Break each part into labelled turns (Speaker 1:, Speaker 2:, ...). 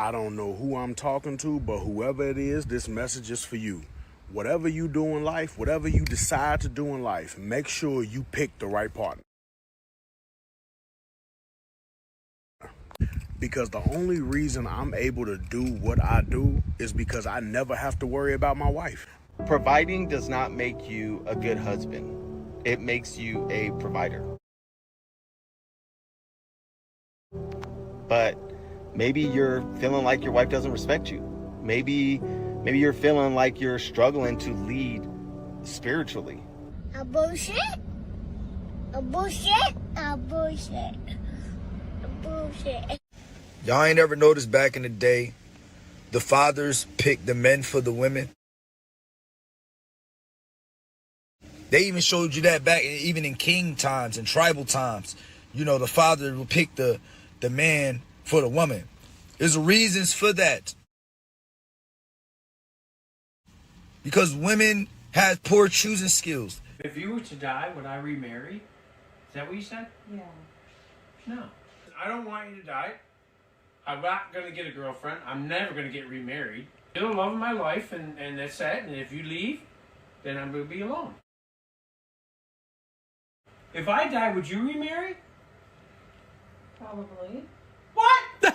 Speaker 1: I don't know who I'm talking to, but whoever it is, this message is for you. Whatever you do in life, whatever you decide to do in life, make sure you pick the right partner. Because the only reason I'm able to do what I do is because I never have to worry about my wife.
Speaker 2: Providing does not make you a good husband. It makes you a provider. But maybe you're feeling like your wife doesn't respect you. Maybe you're feeling like you're struggling to lead spiritually.
Speaker 3: A bullshit. A bullshit. A bullshit. A bullshit.
Speaker 4: Y'all ain't ever noticed back in the day, the fathers picked the men for the women? They even showed you that back even in king times and tribal times. You know, the father would pick the man for the woman. There's reasons for that. Because women have poor choosing skills.
Speaker 5: If you were to die, would I remarry? Is that what you said?
Speaker 6: Yeah.
Speaker 5: No. I don't want you to die. I'm not going to get a girlfriend. I'm never going to get remarried. You're the love of my life, and that's that. And if you leave, then I'm going to be alone. If I die, would you remarry?
Speaker 6: Probably.
Speaker 5: What?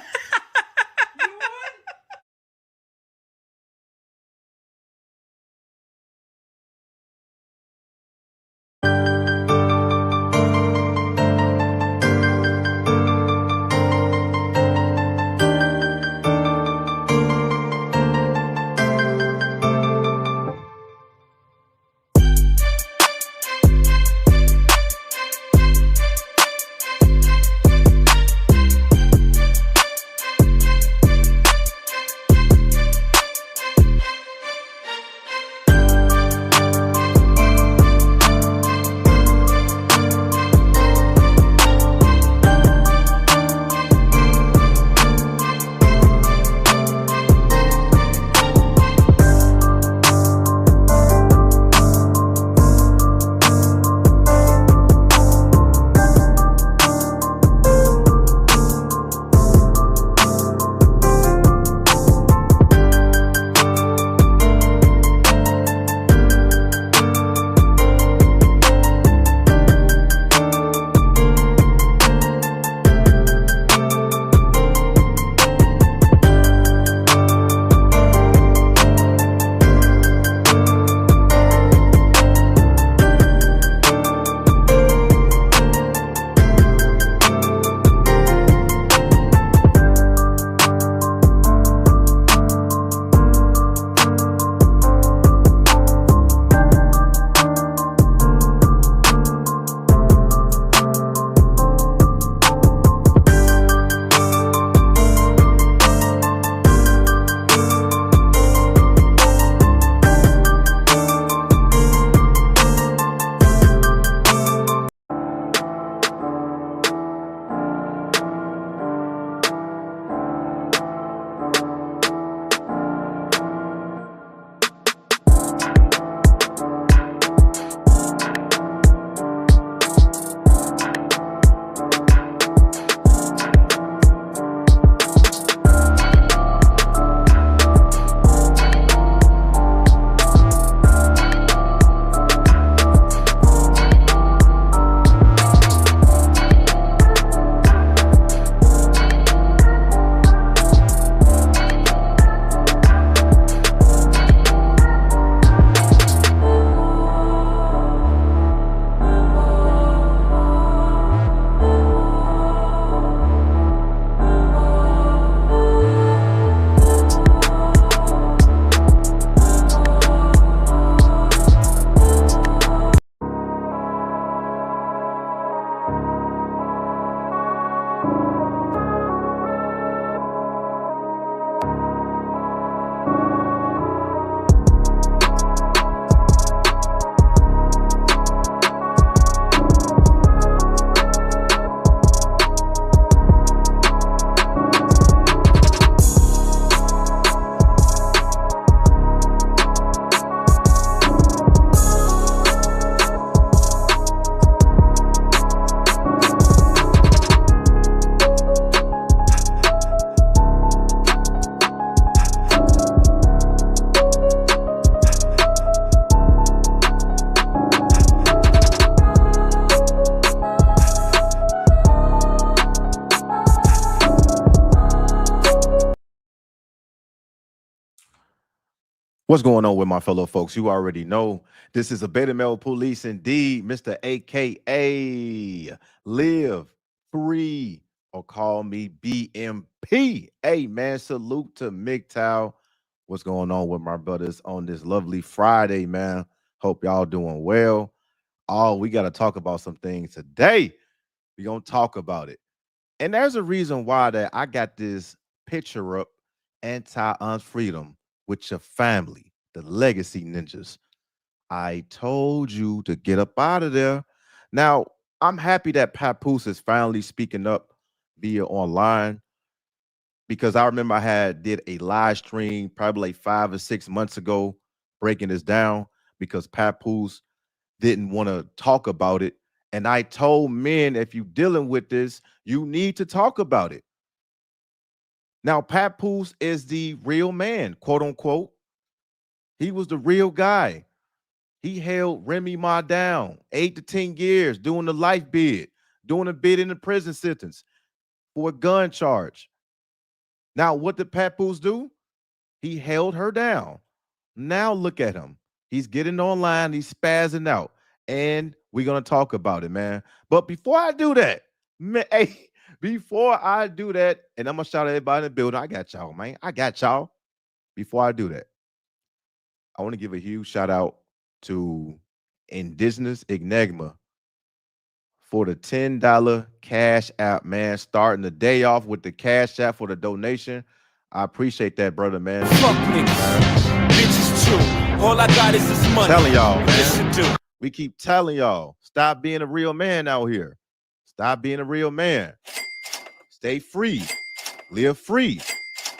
Speaker 2: What's going on with my fellow folks? You already know this is a beta male police indeed, Mr. AKA Live Free or call me BMP. Hey man, salute to MGTOW. What's going on with my brothers on this lovely Friday, man? Hope y'all doing well. Oh, we got to talk about some things today. We're going to talk about it. And there's a reason why that I got this picture up, anti-unfreedom with your family, the legacy ninjas. I told you to get up out of there. Now, I'm happy that Papoose is finally speaking up via online because I remember I did a live stream probably like 5 or 6 months ago breaking this down because Papoose didn't want to talk about it. And I told men, if you're dealing with this, you need to talk about it. Now, Papoose is the real man, quote unquote. He was the real guy. He held Remy Ma down 8 to 10 years doing the life bid, doing a bid in the prison sentence for a gun charge. Now, what did Papoose do? He held her down. Now look at him. He's getting online. He's spazzing out. And we're going to talk about it, man. But before I do that, man, hey, before I do that, and I'm going to shout at everybody in the building. I got y'all, man. I got y'all. Before I do that, I want to give a huge shout out to Indigenous Enigma for the $10 cash app, man. Starting the day off with the cash app for the donation. I appreciate that, brother, man.
Speaker 6: Fuck niggas, bitches too. All I got is this money.
Speaker 2: Telling y'all, man.
Speaker 6: Listen to.
Speaker 2: We keep telling y'all, stop being a real man out here. Stop being a real man. Stay free. Live free.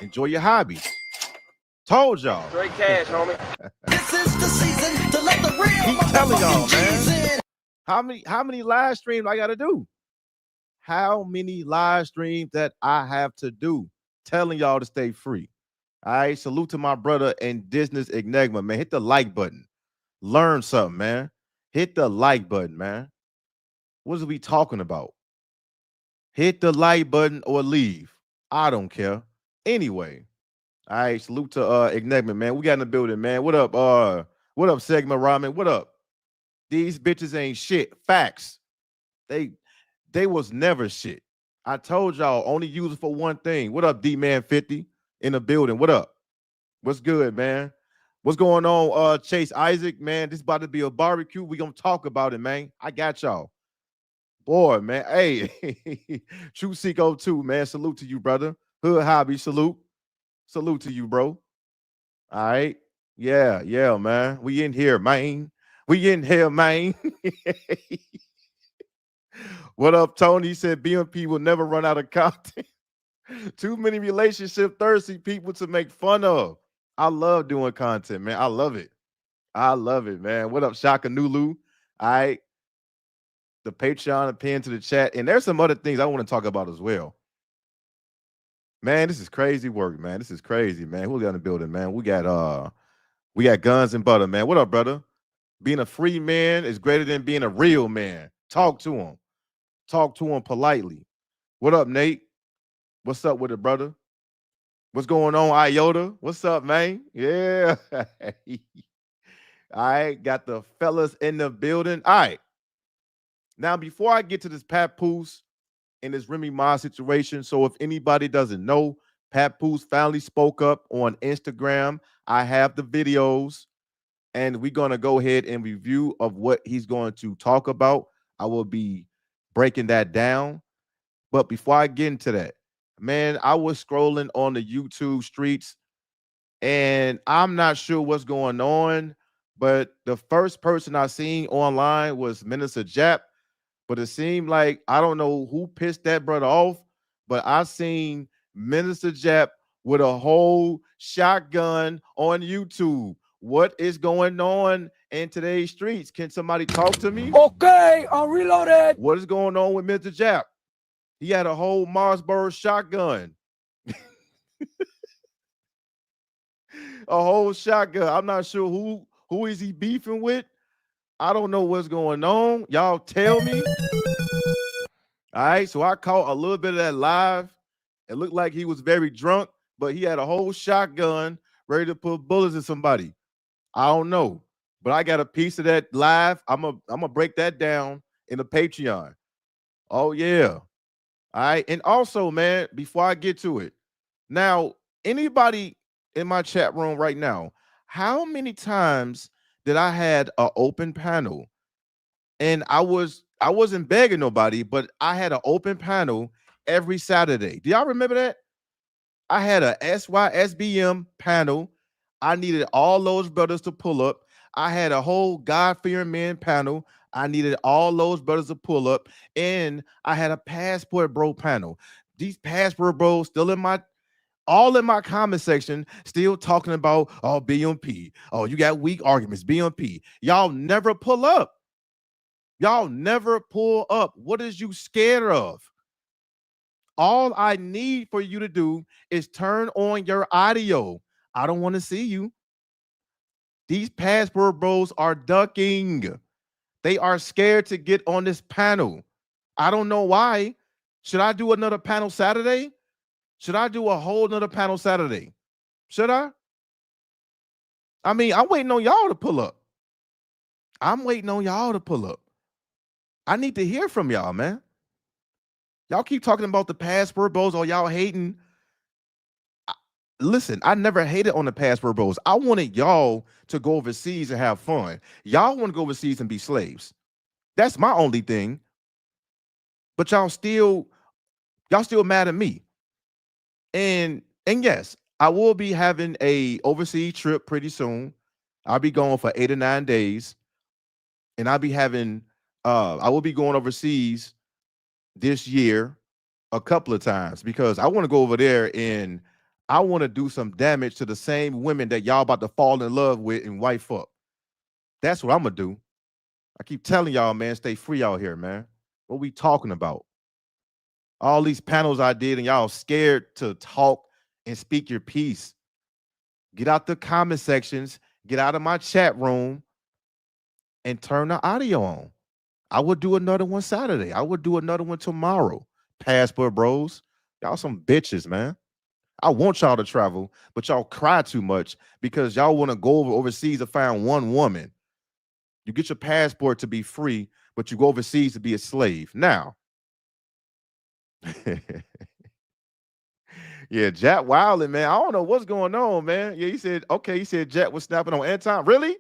Speaker 2: Enjoy your hobbies. Told y'all.
Speaker 6: Straight cash, homie.
Speaker 7: This is the season to let the real
Speaker 2: Keep telling y'all,
Speaker 7: motherfucking
Speaker 2: man.
Speaker 7: G's in.
Speaker 2: How many live streams I gotta do? How many live streams that I have to do? Telling y'all to stay free. All right. Salute to my brother Indigenous Enigma, man. Hit the like button. Learn something, man. Hit the like button, man. What are we talking about? Hit the like button or leave. I don't care. Anyway. All right. Salute to Enigma, man. We got in the building, man. What up? What up, Segment Ramen? What up? These bitches ain't shit. Facts. They was never shit. I told y'all, only use it for one thing. What up, D-Man 50 in the building? What up? What's good, man? What's going on, Chase Isaac, man? This about to be a barbecue. We gonna talk about it, man. I got y'all. Boy, man. Hey, True Seco 2, man. Salute to you, brother. Hood Hobby, salute. Salute to you, bro. All right. Yeah, man. We in here, man. We in here, man. What up, Tony? He said BMP will never run out of content. Too many relationship thirsty people to make fun of. I love doing content, man. I love it. I love it, man. What up, Shaka Nulu? All right. The Patreon append to the chat. And there's some other things I want to talk about as well. Man, this is crazy work, man. This is crazy, man. Who got in the building, man? We got guns and butter, man. What up, brother? Being a free man is greater than being a real man. Talk to him. Talk to him politely. What up, Nate? What's up with it, brother? What's going on, Iota? What's up, man? Yeah. All right, got the fellas in the building. All right. Now, before I get to this Papoose and this Remy Ma situation, so if anybody doesn't know, Papoose finally spoke up on Instagram. I have the videos, and we're going to go ahead and review of what he's going to talk about. I will be breaking that down. But before I get into that, man, I was scrolling on the YouTube streets, and I'm not sure what's going on, but the first person I seen online was Minister Jap, but it seemed like, I don't know who pissed that brother off, but I seen Minister Jap with a whole shotgun on YouTube. What is going on in today's streets? Can somebody talk to me?
Speaker 6: Okay, I'm reloaded.
Speaker 2: What is going on with Mr. Jap? He had a whole Marsboro shotgun. A whole shotgun. I'm not sure who is he beefing with. I don't know what's going on. Y'all tell me. All right, so I caught a little bit of that live. It looked like he was very drunk, but he had a whole shotgun ready to put bullets in somebody. I don't know, but I got a piece of that live. I'm gonna break that down in the Patreon. Oh yeah. All right. And also, man, before I get to it, now anybody in my chat room right now, how many times did I had an open panel and I wasn't begging nobody, but I had an open panel every Saturday. Do y'all remember that? I had a SYSBM panel. I needed all those brothers to pull up. I had a whole God-fearing man panel. I needed all those brothers to pull up. And I had a passport bro panel. These passport bros still in my all in my comment section, still talking about oh BMP. Oh, you got weak arguments, BMP. Y'all never pull up. Y'all never pull up. What is you scared of? All I need for you to do is turn on your audio. I don't want to see you. These passport bros are ducking. They are scared to get on this panel. I don't know why. Should I do another panel Saturday? Should I do a whole nother panel Saturday? Should I? I mean, I'm waiting on y'all to pull up. I'm waiting on y'all to pull up. I need to hear from y'all, man. Y'all keep talking about the passport bros or y'all hating. Listen, I never hated on the passport bros. I wanted y'all to go overseas and have fun. Y'all want to go overseas and be slaves. That's my only thing. But y'all still mad at me. And yes, I will be having a overseas trip pretty soon. I'll be going for 8 or 9 days. And I'll be having I will be going overseas this year a couple of times because I want to go over there and I want to do some damage to the same women that y'all about to fall in love with and wife up. That's what I'm gonna do. I keep telling y'all, man, stay free out here, man. What we talking about? All these panels I did, and y'all scared to talk and speak your piece. Get out the comment sections, get out of my chat room, and turn the audio on. I would do another one Saturday. I would do another one tomorrow. Passport bros. Y'all some bitches, man. I want y'all to travel, but y'all cry too much because y'all want to go overseas to find one woman. You get your passport to be free, but you go overseas to be a slave. Now, yeah, Jack Wilding, man. I don't know what's going on, man. Yeah, he said, okay, he said Jack was snapping on Anton. Really?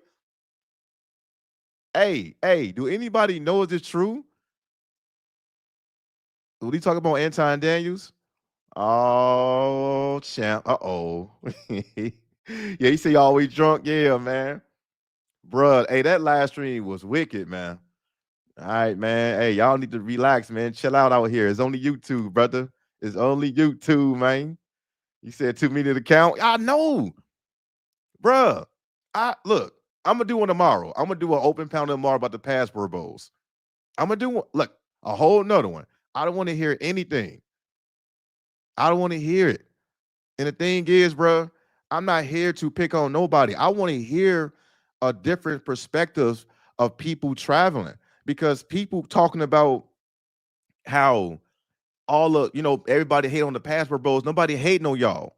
Speaker 2: Hey, do anybody know is this true? What he talking about Anton Daniels? Oh, champ. Uh-oh. Yeah, he say you always drunk. Yeah, man. Bruh, hey, that live stream was wicked, man. All right, man. Hey, y'all need to relax, man. Chill out here. It's only YouTube, brother. It's only YouTube, man. You said 2 minute account. I know, bruh. Look, I'm gonna do one tomorrow. I'm gonna do an open panel tomorrow about the passport bowls. I'm gonna do one, look, a whole nother one. I don't want to hear anything. I don't want to hear it. And the thing is, bruh, I'm not here to pick on nobody. I want to hear a different perspectives of people traveling because people talking about how all of everybody hate on the passport bros. Nobody hating on y'all.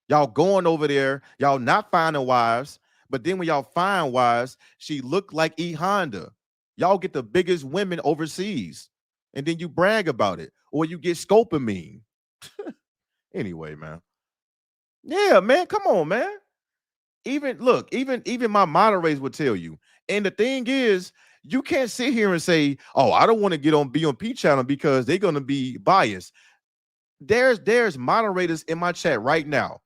Speaker 2: Y'all going over there, y'all not finding wives, but then when y'all find wives, she look like E Honda. Y'all get the biggest women overseas, and then you brag about it, or you get scopamine. Anyway, man. Yeah, man, come on, man. Even my moderators would tell you. And the thing is, you can't sit here and say, "Oh, I don't want to get on BMP channel because they're gonna be biased." There's moderators in my chat right now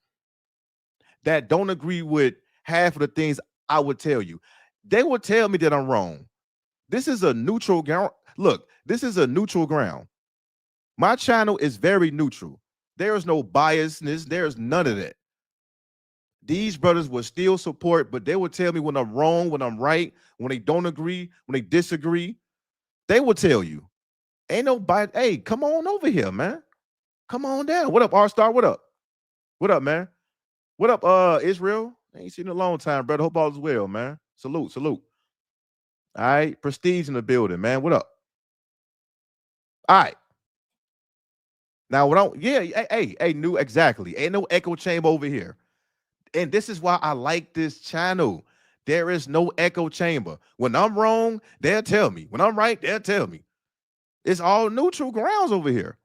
Speaker 2: that don't agree with half of the things I would tell you. They would tell me that I'm wrong. This is a neutral ground. Look, this is a neutral ground. My channel is very neutral. There is no biasness. There's none of that. These brothers will still support, but they will tell me when I'm wrong, when I'm right, when they don't agree, when they disagree. They will tell you. Ain't nobody. Hey, come on over here, man. Come on down. What up, R-Star? What up? What up, man? What up, Israel? Ain't seen you in a long time, brother. Hope all is well, man. Salute. All right. Prestige in the building, man. What up? All right. Now, hey, new, exactly. Ain't no echo chamber over here. And this is why I like this channel. There is no echo chamber. When I'm wrong, they'll tell me. When I'm right, they'll tell me. It's all neutral grounds over here.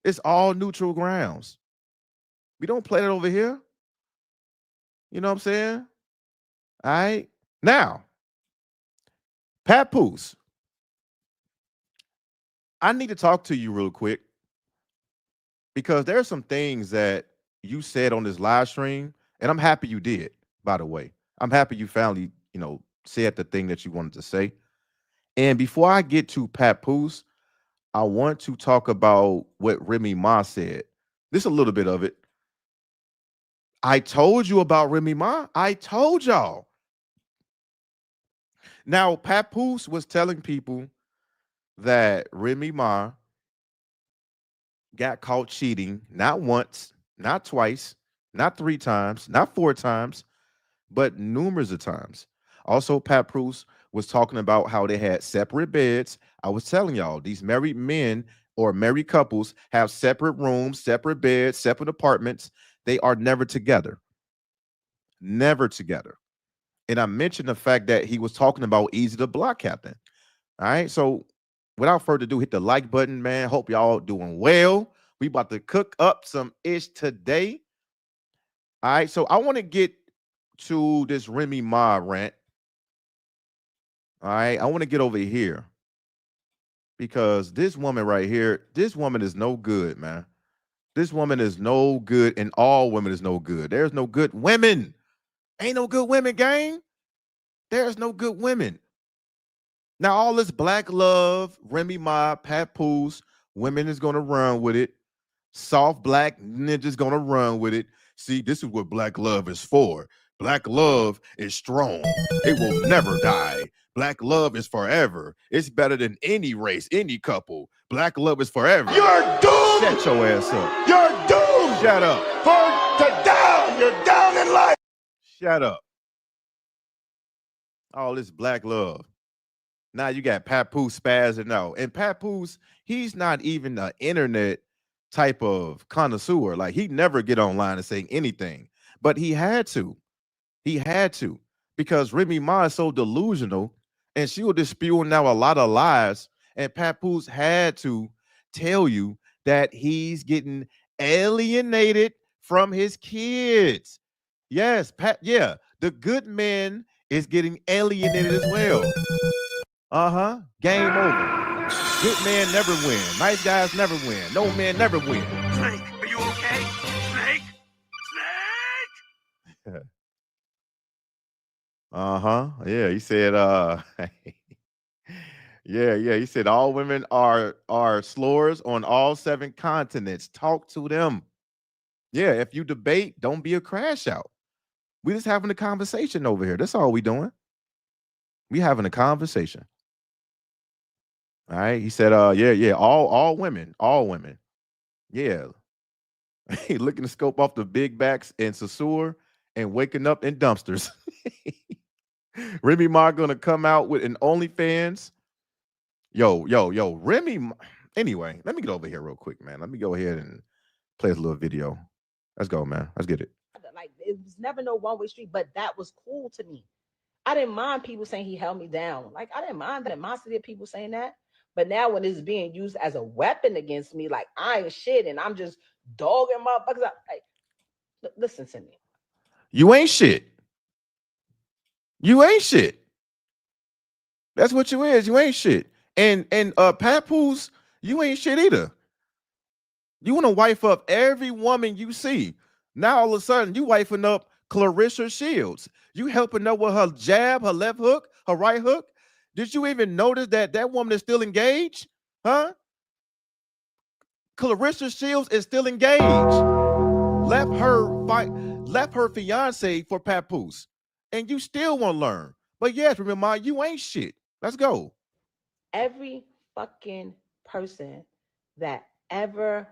Speaker 2: It's all neutral grounds. We don't play that over here. You know what I'm saying? All right. Now, Papoose, I need to talk to you real quick because there are some things that you said on this live stream, and I'm happy you did, by the way. I'm happy you finally, said the thing that you wanted to say. And before I get to Papoose, I want to talk about what Remy Ma said. This a little bit of it. I told you about Remy Ma. I told y'all. Now, Papoose was telling people that Remy Ma got caught cheating not once, not twice, not 3 times, not 4 times, but numerous of times. Also, Papoose was talking about how they had separate beds. I was telling y'all, these married men or married couples have separate rooms, separate beds, separate apartments. They are never together. Never together. And I mentioned the fact that he was talking about Easy the Block Captain. All right. So without further ado, hit the like button, man. Hope y'all doing well. We about to cook up some ish today. All right. So I want to get to this Remy Ma rant. All right. I want to get over here because this woman right here, this woman is no good, man. This woman is no good, and all women is no good. There's no good women. Ain't no good women, gang. There's no good women. Now, all this black love, Remy Ma, Papoose, women is gonna run with it. Soft black ninjas gonna run with it. See, this is what black love is for. Black love is strong. It will never die. Black love is forever. It's better than any race, any couple. Black love is forever.
Speaker 1: You're doomed.
Speaker 2: Shut your ass up.
Speaker 1: You're doomed.
Speaker 2: Shut up.
Speaker 1: To down. You're down in life.
Speaker 2: Shut up. All this black love. Now you got Papoose spazzing out. And Papoose, he's not even an internet type of connoisseur. Like he never get online and say anything. But he had to. He had to. Because Remy Ma is so delusional and she was just spewing out a lot of lies. And Papoose had to tell you that he's getting alienated from his kids. Yes, the good man is getting alienated as well. Game over. Good man never win. Nice guys never win. No man never win.
Speaker 6: Snake, are you okay? Snake? Snake?
Speaker 2: Yeah, he said he said all women are slurs on all 7 continents. Talk to them. Yeah, if you debate, don't be a crash out. We just having a conversation over here. That's all we doing. We having a conversation. All right. He said, all women. Yeah. He looking to scope off the big backs in Saussure and waking up in dumpsters. Remy Ma gonna come out with an OnlyFans. Yo, Remy. Anyway, let me get over here real quick, man. Let me go ahead and play this little video. Let's go, man. Let's get it.
Speaker 8: Like it was never no one-way street, but that was cool to me. I didn't mind people saying he held me down. Like I didn't mind people saying that. But now when it's being used as a weapon against me, like I ain't shit and I'm just dogging motherfuckers out. Like, listen to me.
Speaker 2: You ain't shit. You ain't shit. That's what you is. You ain't shit. And Papoose, you ain't shit either. You want to wife up every woman you see. Now all of a sudden you wifing up Clarissa Shields. You helping her with her jab, her left hook, her right hook. Did you even notice that woman is still engaged? Huh? Clarissa Shields is still engaged. Left her fiance for Papoose. And you still want to learn. But yes, remember, you ain't shit. Let's go.
Speaker 8: Every fucking person that ever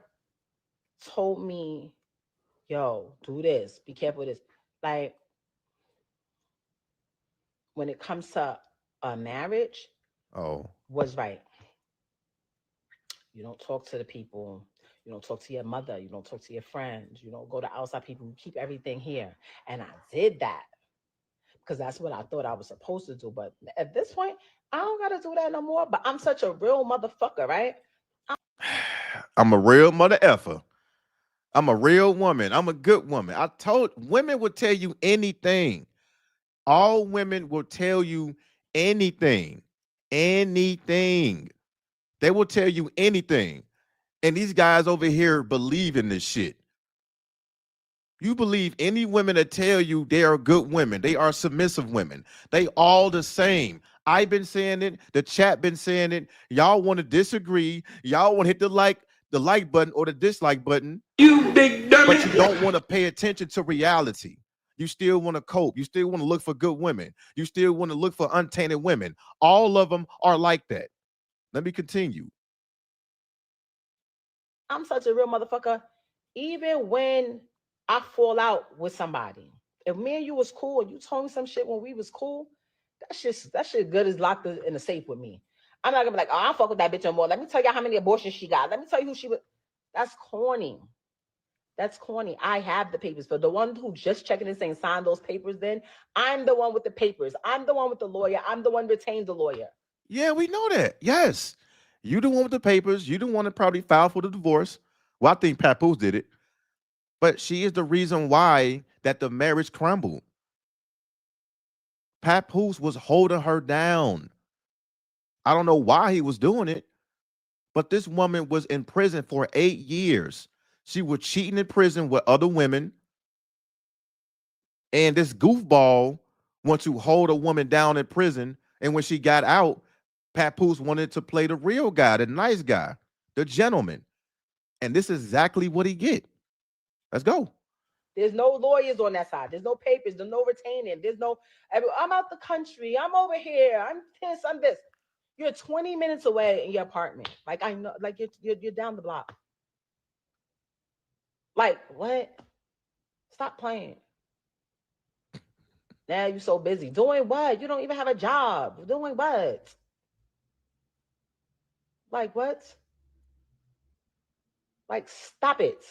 Speaker 8: told me, yo, do this, be careful with this. Like, when it comes to a marriage, was right. You don't talk to the people. You don't talk to your mother. You don't talk to your friends. You don't go to outside people. You keep everything here. And I did that because that's what I thought I was supposed to do. But at this point, I don't gotta do that no more. But I'm such a real motherfucker, right?
Speaker 2: I'm a real mother effer. I'm a real woman. I'm a good woman. I told women will tell you anything. All women will tell you anything. Anything. They will tell you anything. And these guys over here believe in this shit. You believe any women that tell you they are good women, they are submissive women. They all the same. I've been saying it, the chat been saying it. Y'all want to disagree. Y'all want to hit the like button or the dislike button.
Speaker 5: You big dummy.
Speaker 2: But you don't want to pay attention to reality. You still want to cope. You still want to look for good women. You still want to look for untainted women. All of them are like that. Let me continue.
Speaker 8: I'm such a real motherfucker. Even when I fall out with somebody, if me and you was cool and you told me some shit when we was cool, that shit good is locked in the safe with me. I'm not gonna be like, oh, I don't fuck with that bitch no more. Let me tell you how many abortions she got. Let me tell you who she was. That's corny. That's corny. I have the papers. For the one who just checking and saying sign those papers, then I'm the one with the papers. I'm the one with the lawyer. I'm the one retained the lawyer.
Speaker 2: Yeah, we know that. Yes. You the one with the papers. You the one that probably filed for the divorce. Well, I think Papoose did it. But she is the reason why that the marriage crumbled. Papoose was holding her down. I don't know why he was doing it, but this woman was in prison for 8 years. She was cheating in prison with other women. And this goofball wants to hold a woman down in prison. And when she got out, Papoose wanted to play the real guy, the nice guy, the gentleman. And this is exactly what he get. Let's go.
Speaker 8: There's no lawyers on that side. There's no papers. There's no retaining. There's no, I'm out the country. I'm over here. I'm this. I'm this. You're 20 minutes away in your apartment. Like I know, like you're down the block. Like what? Stop playing. Now you're so busy doing what? You don't even have a job. Doing what? Like what? Like stop it.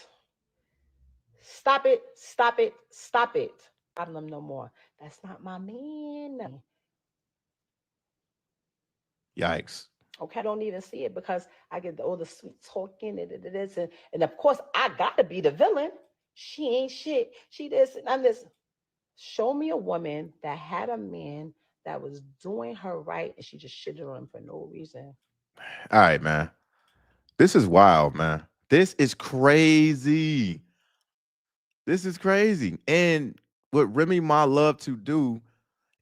Speaker 8: Stop it. Stop it. Stop it. Problem no more. That's not my man.
Speaker 2: Yikes.
Speaker 8: Okay, I don't even see it because I get all the sweet talking and of course I gotta be the villain. She ain't shit. She this and I'm this. Show me a woman that had a man that was doing her right and she just shitted on him for no reason.
Speaker 2: All right, man. This is wild, man. This is crazy. This is crazy. And what Remy Ma loved to do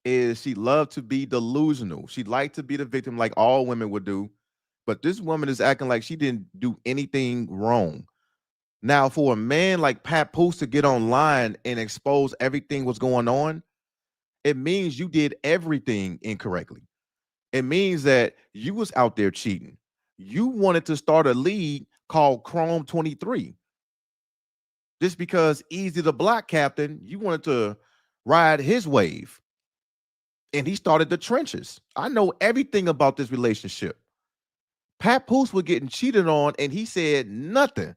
Speaker 2: is she loved to be delusional. She liked to be the victim like all women would do. But this woman is acting like she didn't do anything wrong. Now, for a man like Papoose to get online and expose everything what's going on, it means you did everything incorrectly. It means that you was out there cheating. You wanted to start a league called Chrome 23. Just because Easy the Block Captain, you wanted to ride his wave. And he started the trenches. I know everything about this relationship. Papoose was getting cheated on and he said nothing.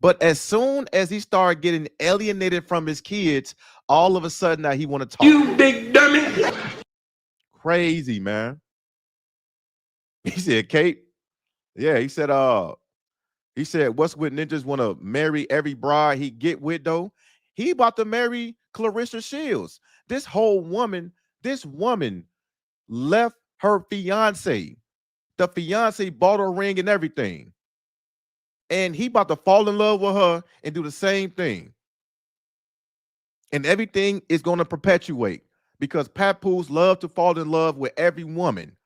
Speaker 2: But as soon as he started getting alienated from his kids, all of a sudden now he want to talk.
Speaker 5: You big dummy.
Speaker 2: Crazy, man. He said, Kate. Yeah, he said, what's with ninjas want to marry every bride he get with though? He about to marry Clarissa Shields. This woman left her fiance. The fiance bought her ring and everything. And he about to fall in love with her and do the same thing. And everything is going to perpetuate because Papoose love to fall in love with every woman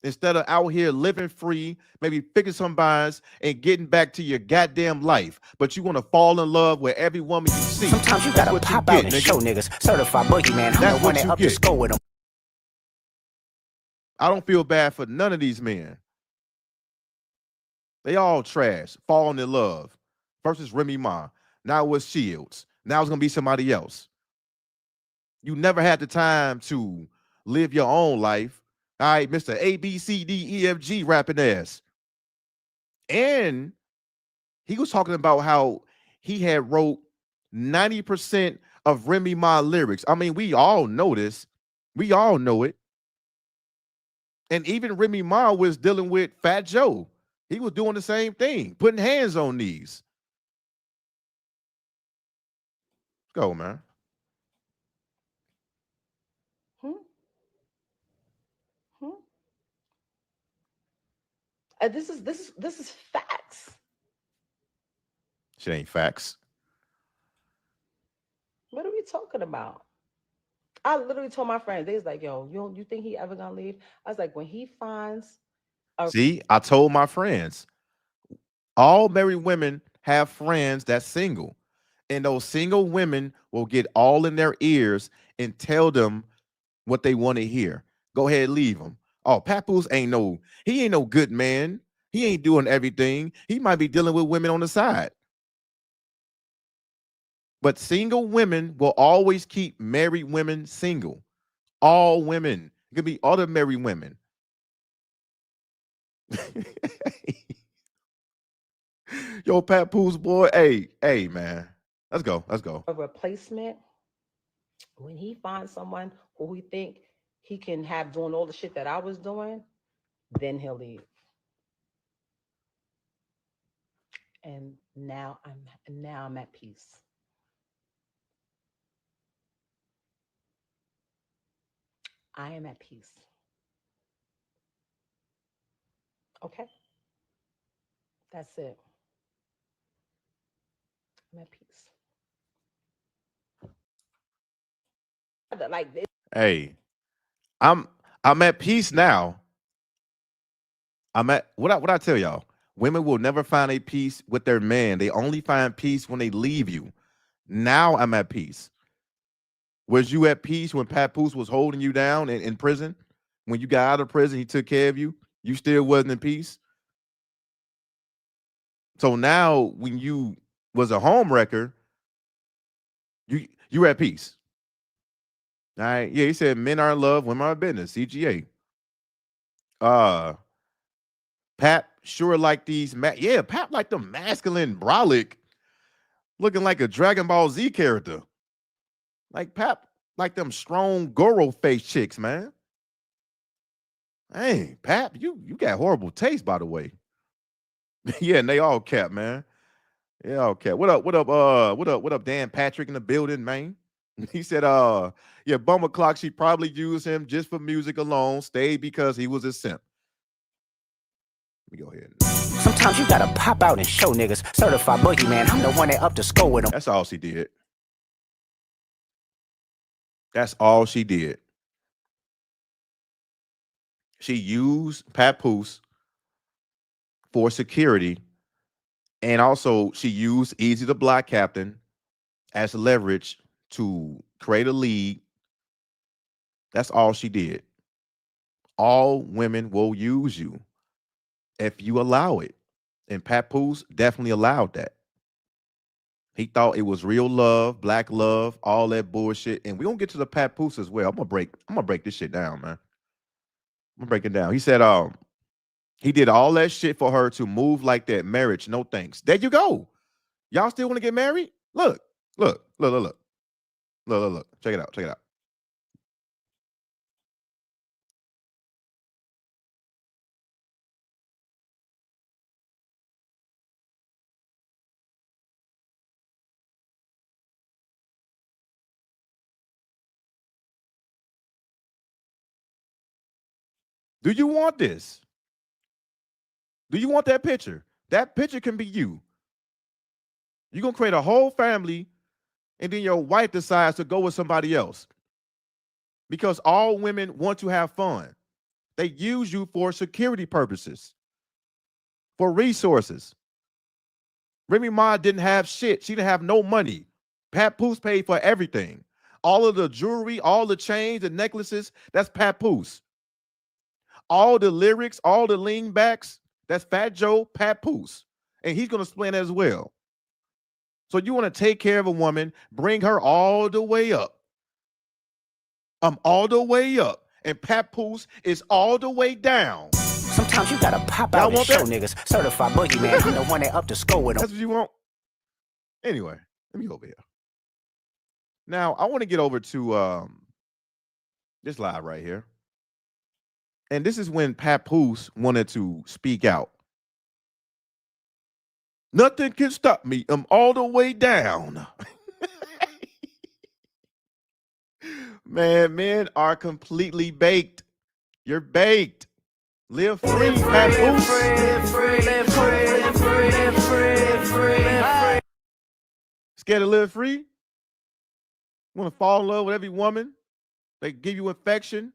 Speaker 2: instead of out here living free, maybe picking some buys and getting back to your goddamn life. But you want to fall in love with every woman you see.
Speaker 9: Sometimes you gotta pop out and show niggas. Certified boogeyman. I'm the one that up the score with them.
Speaker 2: I don't feel bad for none of these men. They all trash, falling in love. First is Remy Ma. Now it was Shields. Now it's going to be somebody else. You never had the time to live your own life. All right, Mr. A, B, C, D, E, F, G rapping ass. And he was talking about how he had wrote 90% of Remy Ma lyrics. I mean, we all know this. We all know it. And even Remy Ma was dealing with Fat Joe. He was doing the same thing, putting hands on these. Let's go, man.
Speaker 8: Hmm? Hmm? And this is facts.
Speaker 2: Shit ain't facts.
Speaker 8: What are we talking about? I literally told my friends, they was like, yo, you think he ever gonna leave? I was like, when he finds
Speaker 2: See, I told my friends, all married women have friends that's single. And those single women will get all in their ears and tell them what they want to hear. Go ahead, leave him. Oh, Papoose ain't no good man. He ain't doing everything. He might be dealing with women on the side. But single women will always keep married women single. All women. It could be other married women. Yo, Papoose boy. Hey, man. Let's go.
Speaker 8: a replacement, when he finds someone who he think he can have doing all the shit that I was doing, then he'll leave. And now I'm at peace. I am at peace. Okay? That's it. I'm at peace. Like this.
Speaker 2: Hey, I'm at peace now. I'm at what I tell y'all. Women will never find a peace with their man. They only find peace when they leave you. Now I'm at peace. Was you at peace when Papoose was holding you down in prison? When you got out of prison, he took care of you. You still wasn't in peace. So now, when you was a home wrecker, you were at peace. All right. Yeah, he said men are in love, women are in business. CGA. Pap sure like these. Pap like the masculine brolic, looking like a Dragon Ball Z character. Like Pap like them strong Goro face chicks, man. Hey, Pap, you got horrible taste, by the way. Yeah, and they all cap, man. Yeah, okay. What up, Dan Patrick in the building, man? He said, yeah, Bummer Clock, she probably used him just for music alone, stayed because he was a simp. Let me go ahead.
Speaker 9: Sometimes you gotta pop out and show niggas. Certified boogeyman, I'm the one that up to score with them.
Speaker 2: That's all she did. That's all she did. She used Papoose for security, and also she used Easy the Block Captain as leverage to create a lead. That's all she did. All women will use you if you allow it. And Papoose definitely allowed that. He thought it was real love, black love, all that bullshit. And we're gonna get to the Papoose as well. I'm gonna break this shit down, man. I'm gonna break it down. He said, he did all that shit for her to move like that. Marriage, no thanks. There you go. Y'all still want to get married? Look. Check it out. Do you want this? Do you want that picture? That picture can be you. You're gonna create a whole family, and then your wife decides to go with somebody else. Because all women want to have fun. They use you for security purposes, for resources. Remy Ma didn't have shit. She didn't have no money. Papoose paid for everything. All of the jewelry, all the chains and necklaces, that's Papoose. All the lyrics, all the lean backs, that's Fat Joe Papoose. And he's going to explain as well. So you want to take care of a woman, bring her all the way up. All the way up. And Papoose is all the way down.
Speaker 9: Sometimes you gotta pop out and show niggas. Certified boogeyman, I'm the one that up to score with them.
Speaker 2: That's what you want. Anyway, let me go over here. Now, I want to get over to This live right here. And this is when Papoose wanted to speak out. Nothing can stop me. I'm all the way down. Man, men are completely baked. You're baked. Live free, Papoose. Scared to live free? Want to fall in love with every woman? They give you affection?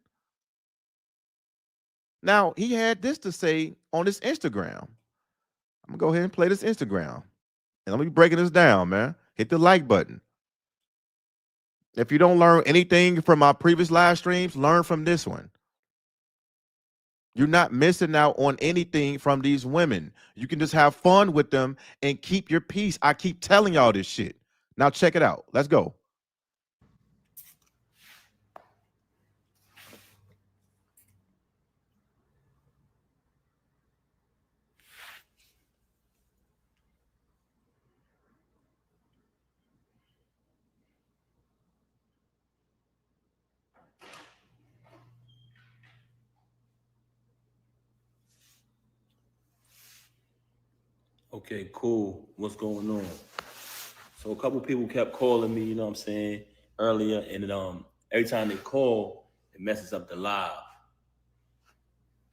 Speaker 2: Now, he had this to say on his Instagram. I'm going to go ahead and play this Instagram. And I'm going to be breaking this down, man. Hit the like button. If you don't learn anything from my previous live streams, learn from this one. You're not missing out on anything from these women. You can just have fun with them and keep your peace. I keep telling y'all this shit. Now check it out. Let's go.
Speaker 10: Okay, cool. What's going on? So a couple people kept calling me, you know what I'm saying, earlier, and every time they call, it messes up the live.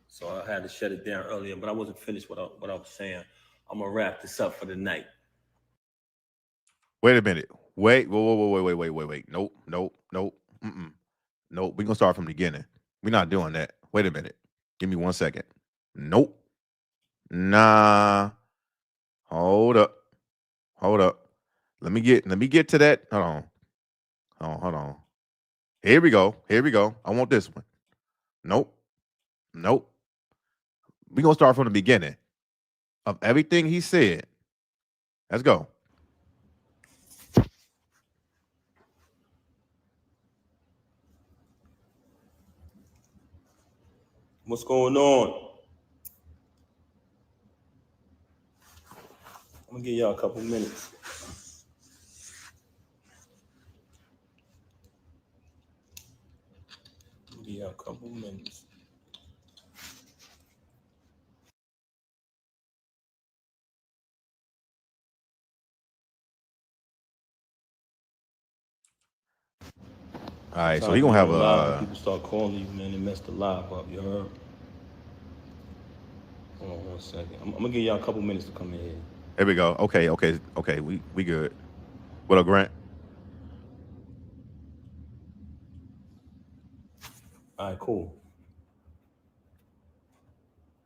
Speaker 10: So I had to shut it down earlier, but I wasn't finished what I was saying. I'm gonna wrap this up for the night.
Speaker 2: Wait a minute. Wait. Nope. Nope. We're gonna start from the beginning. We're not doing that. Wait a minute. Give me 1 second. Nope. Nah. Hold up. Let me get to that. Hold on. Here we go. I want this one. Nope. We're gonna start from the beginning of everything he said. Let's go.
Speaker 10: What's going on? I'm gonna give y'all a couple minutes.
Speaker 2: All right, so he gonna have a
Speaker 10: people start calling you, man. They messed the live up. You heard? Hold on 1 second. I'm gonna give y'all a couple minutes to come in here.
Speaker 2: Here we go. Okay. We good. What up, Grant?
Speaker 10: All right, cool.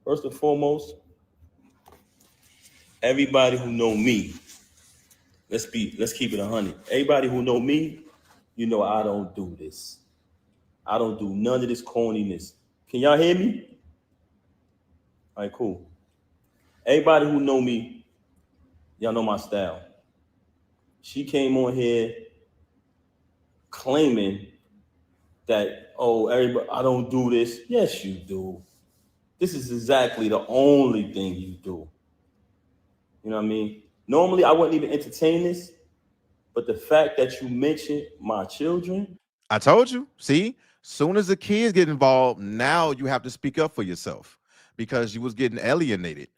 Speaker 10: First and foremost, everybody who know me, let's keep it 100. Everybody who know me, you know I don't do this. I don't do none of this corniness. Can y'all hear me? All right, cool. Everybody who know me, y'all know my style. She came on here claiming that, oh, everybody, I don't do this. Yes, you do. This is exactly the only thing you do. You know what I mean? Normally, I wouldn't even entertain this, but the fact that you mentioned my children.
Speaker 2: I told you. See, soon as the kids get involved, now you have to speak up for yourself because you was getting alienated.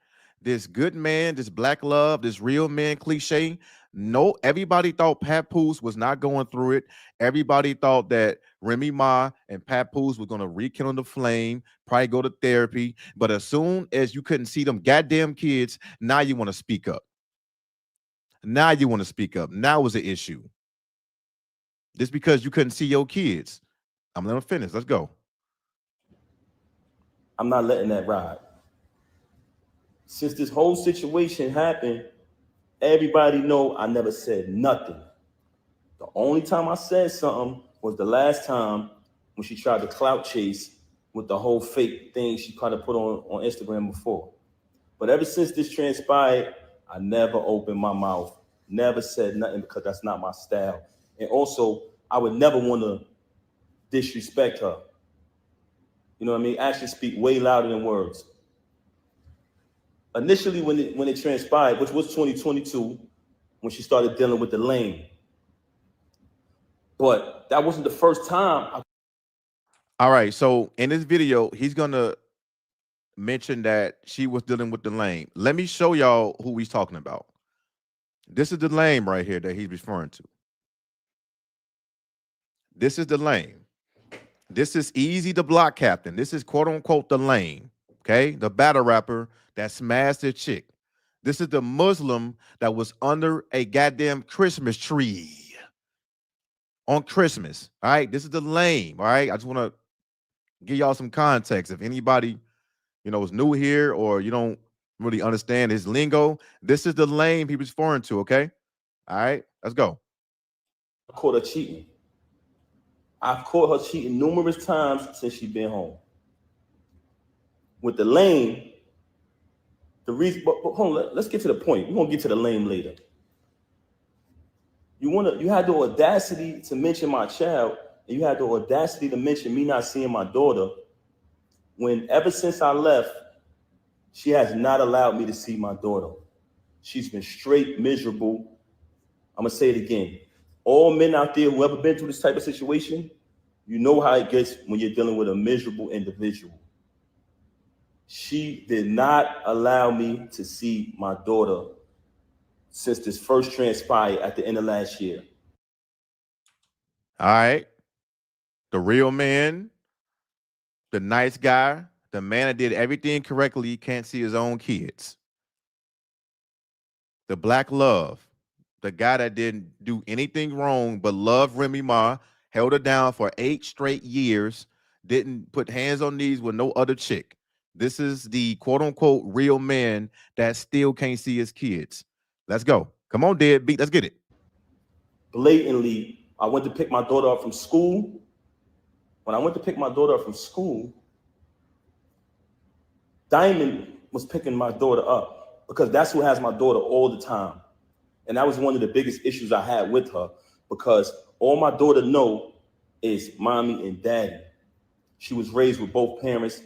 Speaker 2: This good man, this black love, this real man cliche. No, everybody thought Papoose was not going through it. Everybody thought that Remy Ma and Papoose were going to rekindle the flame, probably go to therapy. But as soon as you couldn't see them goddamn kids, now you want to speak up. Now is the issue. Just because you couldn't see your kids. I'm gonna finish. Let's go.
Speaker 10: I'm not letting that ride. Since this whole situation happened, everybody know I never said nothing. The only time I said something was the last time when she tried to clout chase with the whole fake thing she kind of put on Instagram before. But ever since this transpired, I never opened my mouth, never said nothing because that's not my style. And also, I would never want to disrespect her. You know what I mean? Actions speak way louder than words. Initially, when it transpired, which was 2022, when she started dealing with the lane. But that wasn't the first time.
Speaker 2: All right. So in this video, he's gonna mention that she was dealing with the lame. Let me show y'all who he's talking about. This is the lame right here that he's referring to. This is the lame. This is Easy the Block Captain. This is quote unquote the lame. Okay, the battle rapper that smashed his chick. This is the Muslim that was under a goddamn Christmas tree on Christmas. All right, this is the lame. All right, I just want to give y'all some context. If anybody, is new here or you don't really understand his lingo, this is the lame he was referring to. Okay, all right, let's go.
Speaker 10: I caught her cheating. I've caught her cheating numerous times since she's been home. With the lame, the reason, but hold on, let's get to the point. We're gonna get to the lame later. You had the audacity to mention my child, and you had the audacity to mention me not seeing my daughter, when ever since I left, she has not allowed me to see my daughter. She's been straight miserable. I'm gonna say it again. All men out there who ever been through this type of situation, you know how it gets when you're dealing with a miserable individual. She did not allow me to see my daughter since this first transpired at the end of last year.
Speaker 2: All right. The real man, the nice guy, the man that did everything correctly, can't see his own kids. The black love, the guy that didn't do anything wrong but love Remy Ma, held her down for 8 straight years, didn't put hands on knees with no other chick. This is the quote-unquote real man that still can't see his kids. Let's go. Come on, deadbeat. Let's get it.
Speaker 10: Blatantly, I went to pick my daughter up from school. When I went to pick my daughter up from school, Diamond was picking my daughter up because that's who has my daughter all the time. And that was one of the biggest issues I had with her, because all my daughter know is mommy and daddy. She was raised with both parents.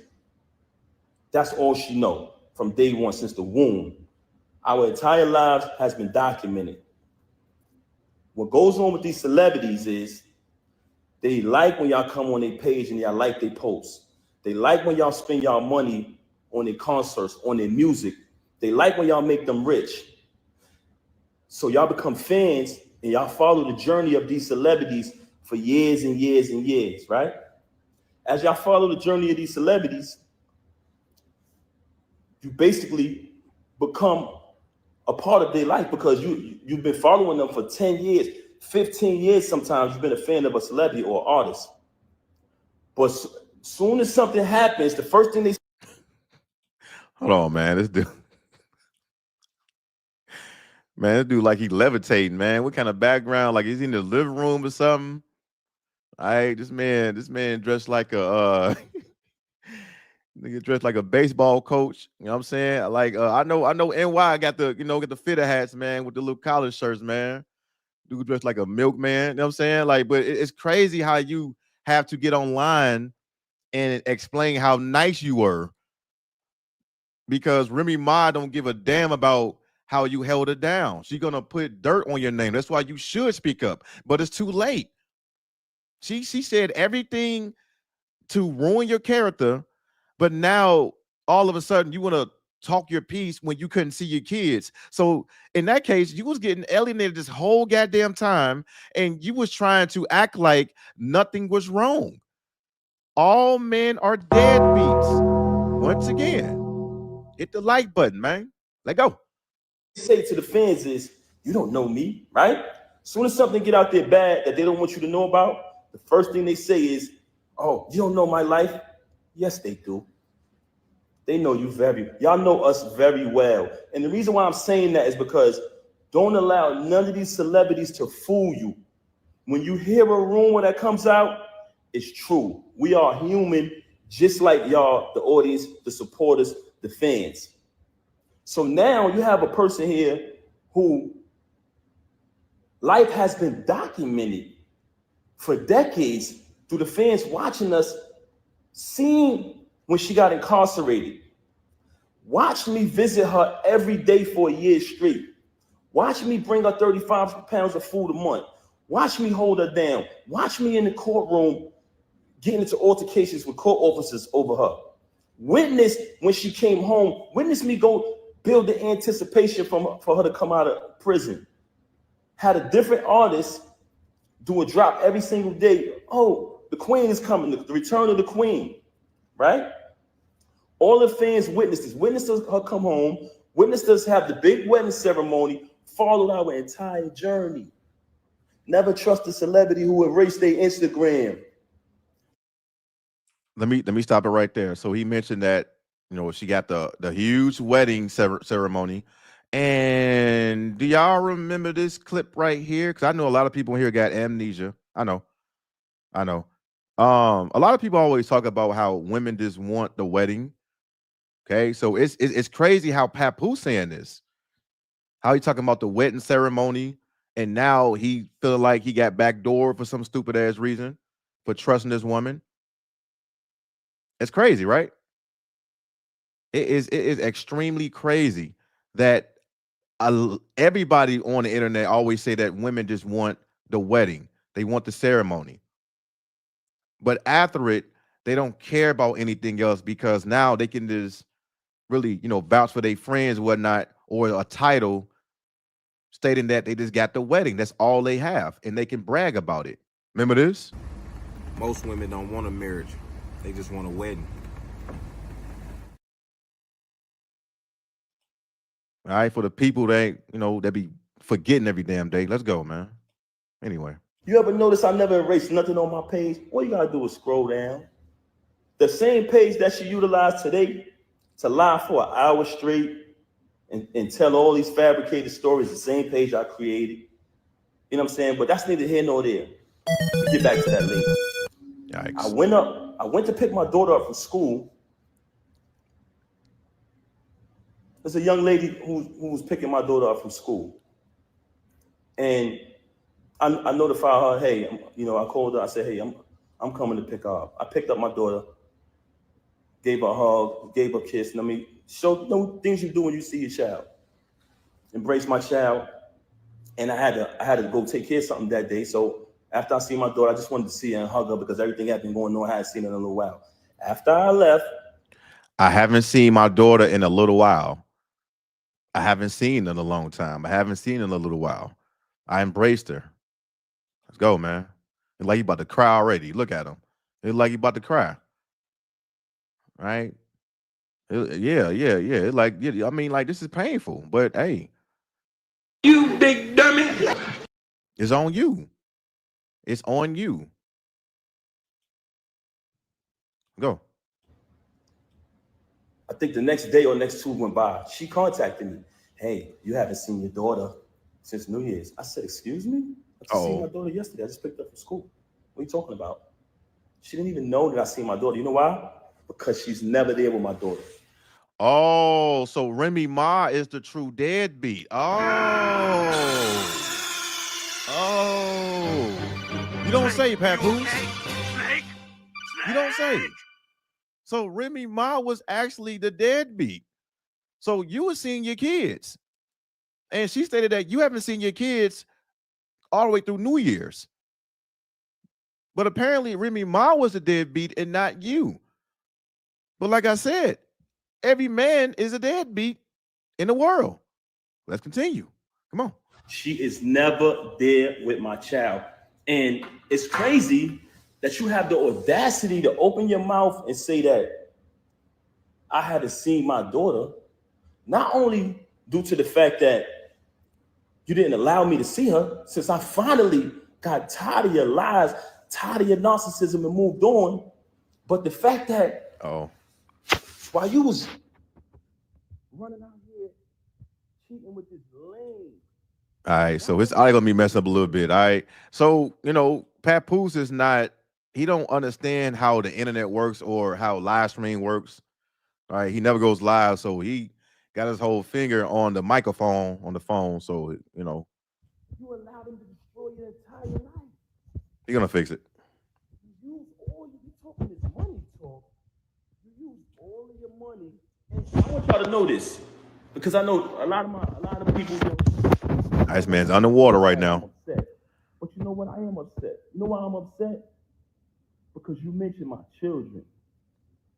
Speaker 10: That's all she know from day one, since the womb. Our entire lives has been documented. What goes on with these celebrities is they like when y'all come on their page and y'all like their posts. They like when y'all spend y'all money on their concerts, on their music. They like when y'all make them rich. So y'all become fans and y'all follow the journey of these celebrities for years and years and years, right? As y'all follow the journey of these celebrities, you basically become a part of their life, because you've been following them for 10 years, 15 years sometimes. You've been a fan of a celebrity or artist. But soon as something happens, the first thing they...
Speaker 2: Hold on, man. This dude. Man, this dude like he levitating, man. What kind of background? Like he's in the living room or something? All right, this man dressed like a nigga dressed like a baseball coach. You know what I'm saying? Like I know NY got the get the fitter hats, man, with the little collar shirts, man. Dude dressed like a milkman. You know what I'm saying? Like, but it's crazy how you have to get online and explain how nice you were, because Remy Ma don't give a damn about how you held her down. She's gonna put dirt on your name. That's why you should speak up, but it's too late. She said everything to ruin your character, but now all of a sudden you want to talk your piece when you couldn't see your kids. So in that case, you was getting alienated this whole goddamn time, and you was trying to act like nothing was wrong. All men are deadbeats. Once again, hit the like button, man. Let go.
Speaker 10: Say to the fans is, you don't know me, right? As soon as something get out there bad that they don't want you to know about, the first thing they say is, oh, you don't know my life? Yes, they do. They know you y'all know us very well. And the reason why I'm saying that is because don't allow none of these celebrities to fool you. When you hear a rumor that comes out, it's true. We are human, just like y'all, the audience, the supporters, the fans. So now you have a person here who life has been documented for decades through the fans watching us, seeing when she got incarcerated. Watch me visit her every day for a year straight. Watch me bring her 35 pounds of food a month. Watch me hold her down. Watch me in the courtroom getting into altercations with court officers over her. Witnessed when she came home. Witnessed me go build the anticipation for her to come out of prison. Had a different artist do a drop every single day. Oh, the queen is coming, the return of the queen, right? All the fans witnessed this. Witnessed her come home. Witnessed us have the big wedding ceremony. Followed our entire journey. Never trust a celebrity who erased their Instagram.
Speaker 2: Let me stop it right there. So he mentioned that, you know, she got the huge wedding ceremony. And do y'all remember this clip right here? Because I know a lot of people here got amnesia. I know. A lot of people always talk about how women just want the wedding. Okay, so it's crazy how Papoose saying this. How he talking about the wedding ceremony, and now he feeling like he got backdoored for some stupid ass reason for trusting this woman. It's crazy, right? It is extremely crazy that everybody on the internet always say that women just want the wedding. They want the ceremony. But after it, they don't care about anything else because now they can just really, you know, vouch for their friends, whatnot, or a title stating that they just got the wedding. That's all they have, and they can brag about it. Remember this?
Speaker 11: Most women don't want a marriage. They just want a wedding.
Speaker 2: All right, for the people that, you know, that be forgetting every damn day. Let's go, man. Anyway.
Speaker 10: You ever notice I never erased nothing on my page? All you gotta do is scroll down. The same page that she utilized today to lie for an hour straight and tell all these fabricated stories, the same page I created. You know what I'm saying? But that's neither here nor there. We'll get back to that later.
Speaker 2: Yikes.
Speaker 10: I went to pick my daughter up from school. There's a young lady who was picking my daughter up from school. And I notified her, hey, you know, I called her, I said, hey, I'm coming to pick her up. I picked up my daughter, gave her a hug, gave her a kiss. And I mean, show things you do when you see your child. Embrace my child. And I had to go take care of something that day. So after I seen my daughter, I just wanted to see her and hug her because everything had been going on. I hadn't seen her in a little while. After I left,
Speaker 2: I haven't seen my daughter in a little while. I haven't seen her in a long time. I haven't seen her in a little while. I embraced her. Let's go, man. It's like you about to cry already. Look at him. It's like you about to cry. Right? Yeah. It's like, yeah, I mean, like, this is painful, but hey.
Speaker 6: You big dummy.
Speaker 2: It's on you. It's on you. Go.
Speaker 10: I think the next day or next two went by. She contacted me. Hey, you haven't seen your daughter since New Year's. I said, excuse me? I just seen my daughter yesterday. I just picked her up from school. What are you talking about? She didn't even know that I seen my daughter. You know why? Because she's never there with my daughter.
Speaker 2: Oh, so Remy Ma is the true deadbeat. Oh. You don't say, Papoose. You don't say. So Remy Ma was actually the deadbeat. So you were seeing your kids. And she stated that you haven't seen your kids all the way through New Year's. But apparently Remy Ma was the deadbeat and not you. But like I said, every man is a deadbeat in the world. Let's continue. Come on.
Speaker 10: She is never there with my child. And it's crazy that you have the audacity to open your mouth and say that I hadn't seen my daughter, not only due to the fact that you didn't allow me to see her, since I finally got tired of your lies, tired of your narcissism and moved on, but the fact that while you was running out here cheating with this lame.
Speaker 2: All right, so it's gonna be messed up a little bit. All right, so you know, Papoose is not. He don't understand how the internet works or how live streaming works. All right, he never goes live, so he got his whole finger on the microphone on the phone. So you know,
Speaker 10: You allowed him to destroy your entire life.
Speaker 2: he's gonna fix it.
Speaker 10: You use all you talking this money talk. You use all of your money. And I want y'all to know this because I know a lot of people.
Speaker 2: This man's underwater right now.
Speaker 10: But you know what? I am upset. You know why I'm upset? Because because you mentioned my children.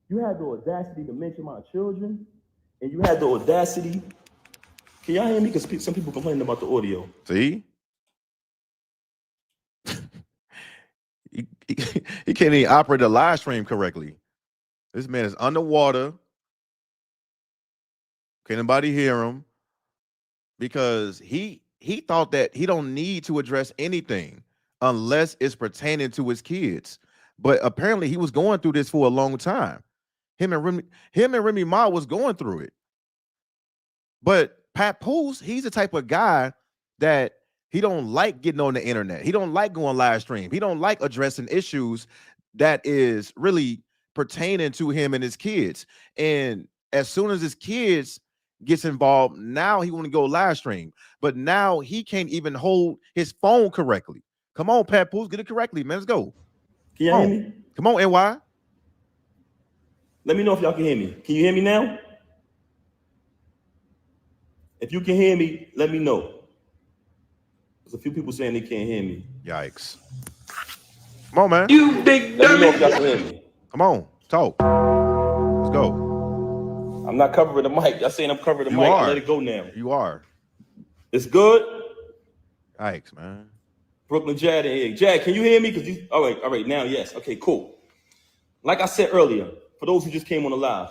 Speaker 10: You had the audacity to mention my children, and you had the audacity. Can y'all hear me? Because some people complaining about the audio.
Speaker 2: See? he can't even operate a live stream correctly. This man is underwater. Can anybody hear him? Because he thought that he don't need to address anything unless it's pertaining to his kids. But apparently he was going through this for a long time. Him and Remy Ma was going through it. But Papoose, he's the type of guy that he don't like getting on the internet. He don't like going live stream. He don't like addressing issues that is really pertaining to him and his kids. And as soon as his kids gets involved, now he want to go live stream. But now he can't even hold his phone correctly. Come on, Papoose, get it correctly, man. Let's go.
Speaker 10: Can y'all hear me?
Speaker 2: Come on, NY.
Speaker 10: Let me know if y'all can hear me. Can you hear me now? If you can hear me, let me know. There's a few people saying they can't hear me.
Speaker 2: Yikes. Come on, man.
Speaker 10: You big dummy. Let me know if y'all can hear me.
Speaker 2: Come on, talk. Let's go.
Speaker 10: I'm not covering the mic. Y'all saying I'm covering the mic. I'll let it go now.
Speaker 2: You are.
Speaker 10: It's good?
Speaker 2: Yikes, man.
Speaker 10: Brooklyn Jad in here. Jad, can you hear me? Because you all right, now, yes. Okay, cool. Like I said earlier, for those who just came on the live,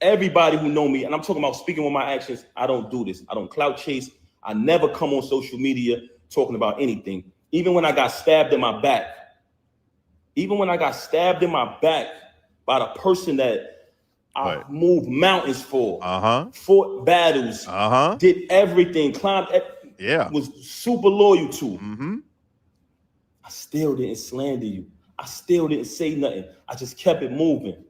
Speaker 10: everybody who know me, and I'm talking about speaking with my actions, I don't do this. I don't clout chase. I never come on social media talking about anything. Even when I got stabbed in my back, by the person that I moved mountains for, fought battles, did everything, climbed, was super loyal to. I still didn't slander you. I still didn't say nothing. I just kept it moving.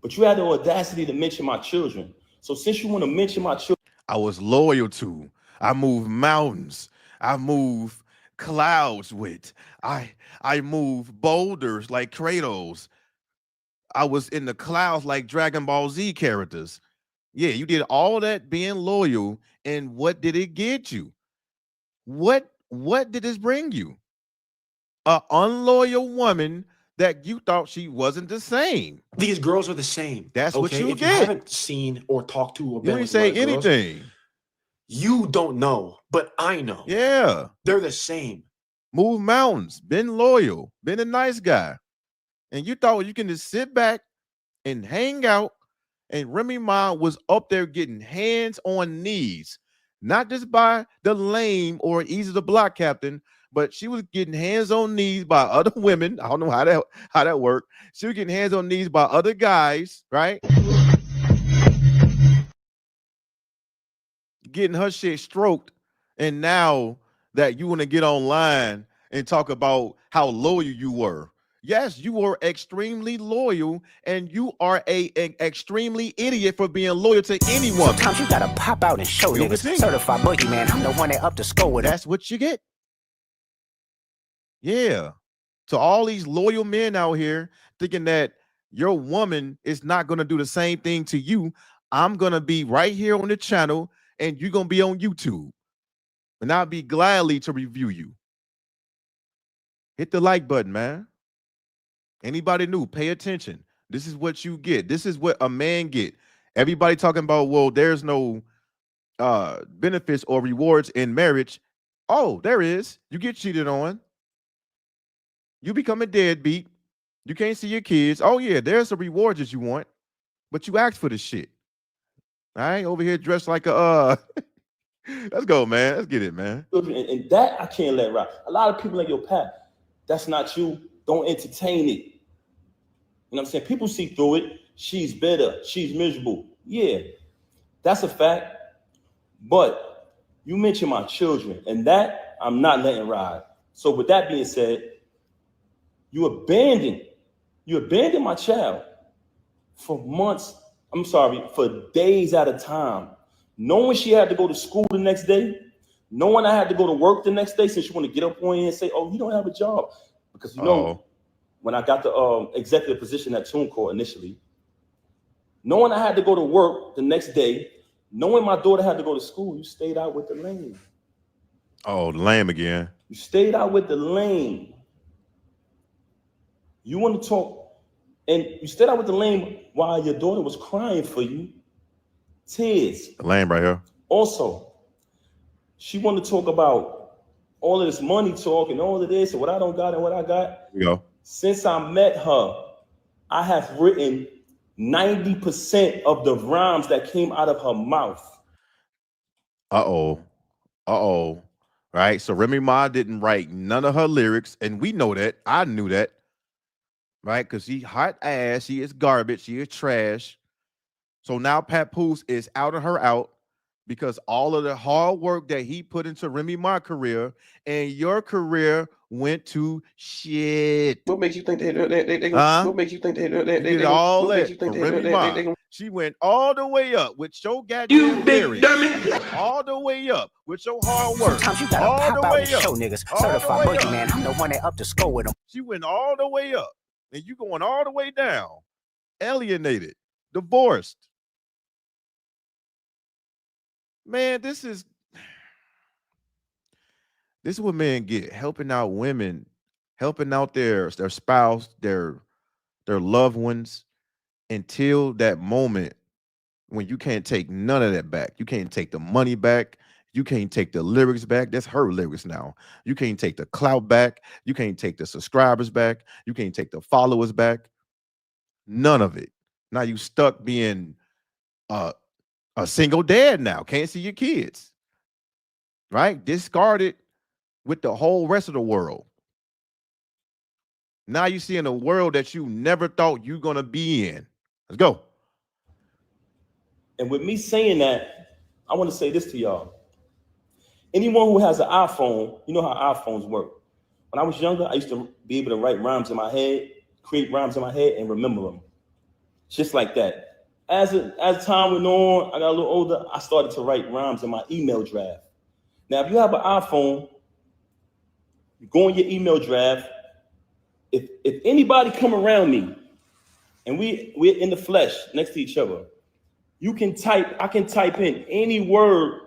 Speaker 10: But you had the audacity to mention my children. So since you want to mention my children,
Speaker 2: I was loyal to. I moved mountains. I moved clouds with. I moved boulders like Kratos. I was in the clouds like Dragon Ball Z characters. Yeah, you did all that being loyal, and what did it get you? What did this bring you? An unloyal woman that you thought she wasn't the same.
Speaker 12: These girls are the same.
Speaker 2: That's what you
Speaker 12: if
Speaker 2: get.
Speaker 12: You haven't seen or talked to or
Speaker 2: you
Speaker 12: been
Speaker 2: didn't
Speaker 12: with
Speaker 2: say
Speaker 12: anything.
Speaker 2: Girls,
Speaker 12: you don't know, but I know.
Speaker 2: Yeah.
Speaker 12: They're the same.
Speaker 2: Move mountains, been loyal, been a nice guy. And you thought you can just sit back and hang out, and Remy Ma was up there getting hands on knees, not just by the lame or easy the block captain, but she was getting hands on knees by other women. I don't know how that worked. She was getting hands on knees by other guys, right? Getting her shit stroked. And now that you want to get online and talk about how loyal you were. Yes, you were extremely loyal, and you are an extremely idiot for being loyal to anyone.
Speaker 9: Sometimes you gotta pop out and show niggas. Certified boogeyman, I'm the one that up to score with.
Speaker 2: That's what you get. Yeah. To all these loyal men out here thinking that your woman is not going to do the same thing to you, I'm going to be right here on the channel, and you're going to be on YouTube. And I'll be gladly to review you. Hit the like button, man. Anybody new, pay attention. This is what you get. This is what a man get. Everybody talking about, well, there's no benefits or rewards in marriage. Oh, there is. You get cheated on. You become a deadbeat. You can't see your kids. Oh, yeah, there's the rewards that you want, but you asked for the shit. I ain't over here dressed like a let's go, man. Let's get it, man.
Speaker 10: And that I can't let ride. A lot of people like, yo, Pat, that's not you. Don't entertain it. You know what I'm saying? People see through it. She's bitter. She's miserable. Yeah, that's a fact. But you mentioned my children, and that I'm not letting ride. So with that being said, you abandoned my child for months. I'm sorry, for days at a time. Knowing she had to go to school the next day, knowing I had to go to work the next day, since you want to get up on you and say, oh, you don't have a job. Because you know, when I got the executive position at TuneCore initially, knowing I had to go to work the next day, knowing my daughter had to go to school, you stayed out with the lame.
Speaker 2: Oh, the lame again.
Speaker 10: You stayed out with the lame. You want to talk, and you stayed out with the lame while your daughter was crying for you. Tears.
Speaker 2: The lame right here.
Speaker 10: Also, she wanted to talk about all of this money talk and all of this and what I don't got and what I got.
Speaker 2: Here we go.
Speaker 10: Since I met her, I have written 90% of the rhymes that came out of her mouth.
Speaker 2: Right. So Remy Ma didn't write none of her lyrics, and we know that. I knew that. Right? Because she hot ass, she is garbage, she is trash. So now Papoose is out of her out because all of the hard work that he put into Remy Ma's career and your career went to shit.
Speaker 12: What makes you think they what makes you think they
Speaker 2: did all that for Remy Ma? She went all the way up with your goddamn lyrics. All the way up with your hard work.
Speaker 9: Sometimes you gotta
Speaker 2: all
Speaker 9: pop
Speaker 2: the
Speaker 9: out
Speaker 2: way
Speaker 9: and
Speaker 2: up.
Speaker 9: show niggas.
Speaker 2: All
Speaker 9: Certified
Speaker 2: the way
Speaker 9: boogeyman.
Speaker 2: up.
Speaker 9: I'm the one that up to score with them.
Speaker 2: She went all the way up. And you going all the way down. Alienated. Divorced. Man, this is what men get. Helping out women, helping out their spouse, their loved ones, until that moment when you can't take none of that back. You can't take the money back. You can't take the lyrics back. That's her lyrics now. You can't take the clout back. You can't take the subscribers back. You can't take the followers back. None of it. Now you stuck being a single dad now. Can't see your kids. Right? Discarded with the whole rest of the world. Now you see in a world that you never thought you're going to be in. Let's go.
Speaker 10: And with me saying that, I want to say this to y'all. Anyone who has an iPhone, you know how iPhones work. When I was younger, I used to be able to write rhymes in my head, create rhymes in my head, and remember them. Just like that. As time went on, I got a little older, I started to write rhymes in my email draft. Now, if you have an iPhone, you go in your email draft. If anybody come around me and we're in the flesh next to each other, I can type in any word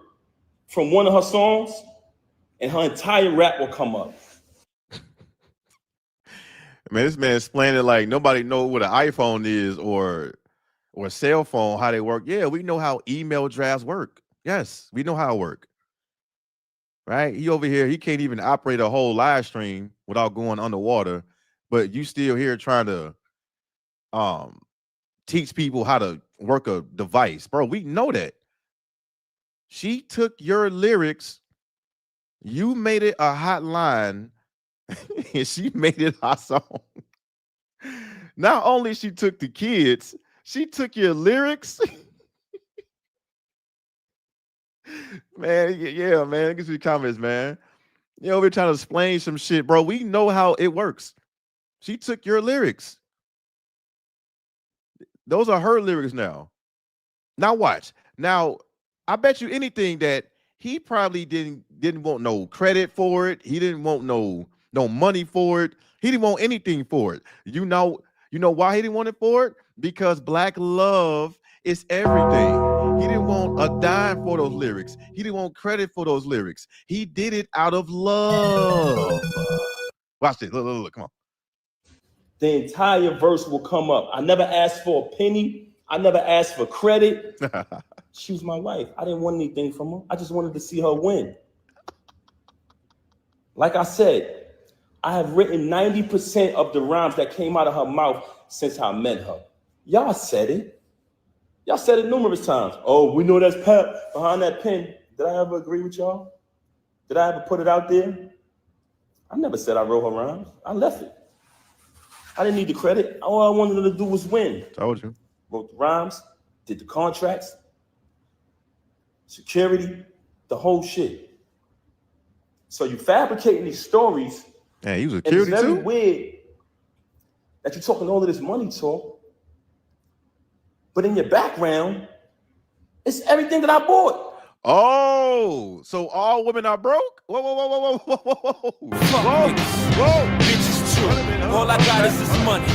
Speaker 10: from one of her songs and her entire rap will come up.
Speaker 2: Man, this man explained it like nobody know what an iPhone is or a cell phone, how they work. Yeah, we know how email drafts work. Yes, we know how it work. Right? He over here, he can't even operate a whole live stream without going underwater, but you still here trying to teach people how to work a device. Bro, we know that. She took your lyrics, you made it a hot line, and she made it her song. Not only she took the kids, she took your lyrics. Man, yeah, man. Get some comments, man. You know, we're trying to explain some shit, bro. We know how it works. She took your lyrics. Those are her lyrics now. Now watch. Now, I bet you anything that he probably didn't want no credit for it. He didn't want no money for it. He didn't want anything for it. You know why he didn't want it for it? Because black love is everything. He didn't want a dime for those lyrics. He didn't want credit for those lyrics. He did it out of love. Watch this. Look, come on.
Speaker 10: The entire verse will come up. I never asked for a penny. I never asked for credit. She was my wife. I didn't want anything from her. I just wanted to see her win. Like I said, I have written 90% of the rhymes that came out of her mouth since I met her. Y'all said it. Y'all said it numerous times. Oh, we know that's Pep behind that pen. Did I ever agree with y'all? Did I ever put it out there? I never said I wrote her rhymes. I left it. I didn't need the credit. All I wanted her to do was win.
Speaker 2: Told you.
Speaker 10: Wrote the rhymes, did the contracts, security, the whole shit. So you fabricating these stories.
Speaker 2: Man, he was security too?
Speaker 10: It's very weird that you're talking all of this money talk, but in your background, it's everything that I bought.
Speaker 2: Oh, so all women are broke? Whoa.
Speaker 6: Bitches too. All I got is this money.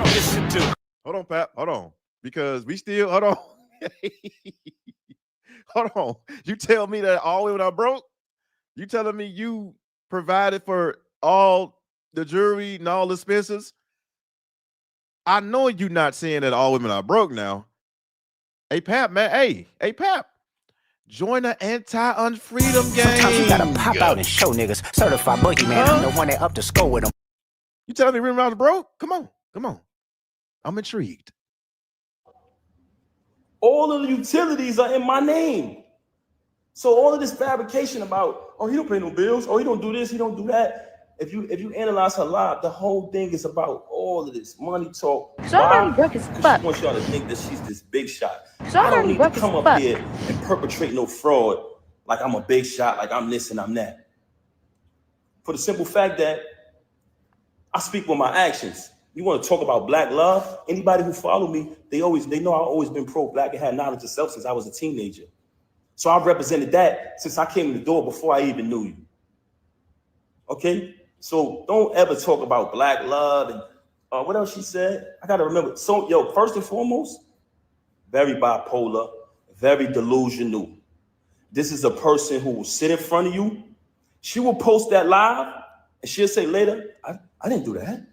Speaker 6: Listen to.
Speaker 2: Hold on, Pap. Hold on. Because we still, hold on. Hold on. You tell me that all women are broke? You telling me you provided for all the jewelry and all the expenses I know you're not saying that all women are broke now. Hey, Pap, man. Hey, Pap. Join the anti-unfreedom gang.
Speaker 9: Sometimes you gotta pop out and show niggas. Certified boogeyman, I'm the one that up to score with them.
Speaker 2: You telling me Remy Ma was broke? Come on. I'm intrigued.
Speaker 10: All of the utilities are in my name. So all of this fabrication about, oh, he don't pay no bills, oh, he don't do this, he don't do that. If you analyze her life, the whole thing is about all of this money talk.
Speaker 13: Somebody broke his
Speaker 10: Because
Speaker 13: butt.
Speaker 10: she wants y'all to think that she's this big shot. I
Speaker 13: Somebody
Speaker 10: don't need to
Speaker 13: broke his
Speaker 10: come up
Speaker 13: butt.
Speaker 10: here and perpetrate no fraud like I'm a big shot, like I'm this and I'm that. For the simple fact that I speak with my actions. You want to talk about black love? Anybody who follow me, they know I've always been pro-black and had knowledge of self since I was a teenager. So I've represented that since I came in the door before I even knew you. Okay? So don't ever talk about black love and what else she said? I gotta remember. So, first and foremost, very bipolar, very delusional. This is a person who will sit in front of you. She will post that live and she'll say later, I didn't do that.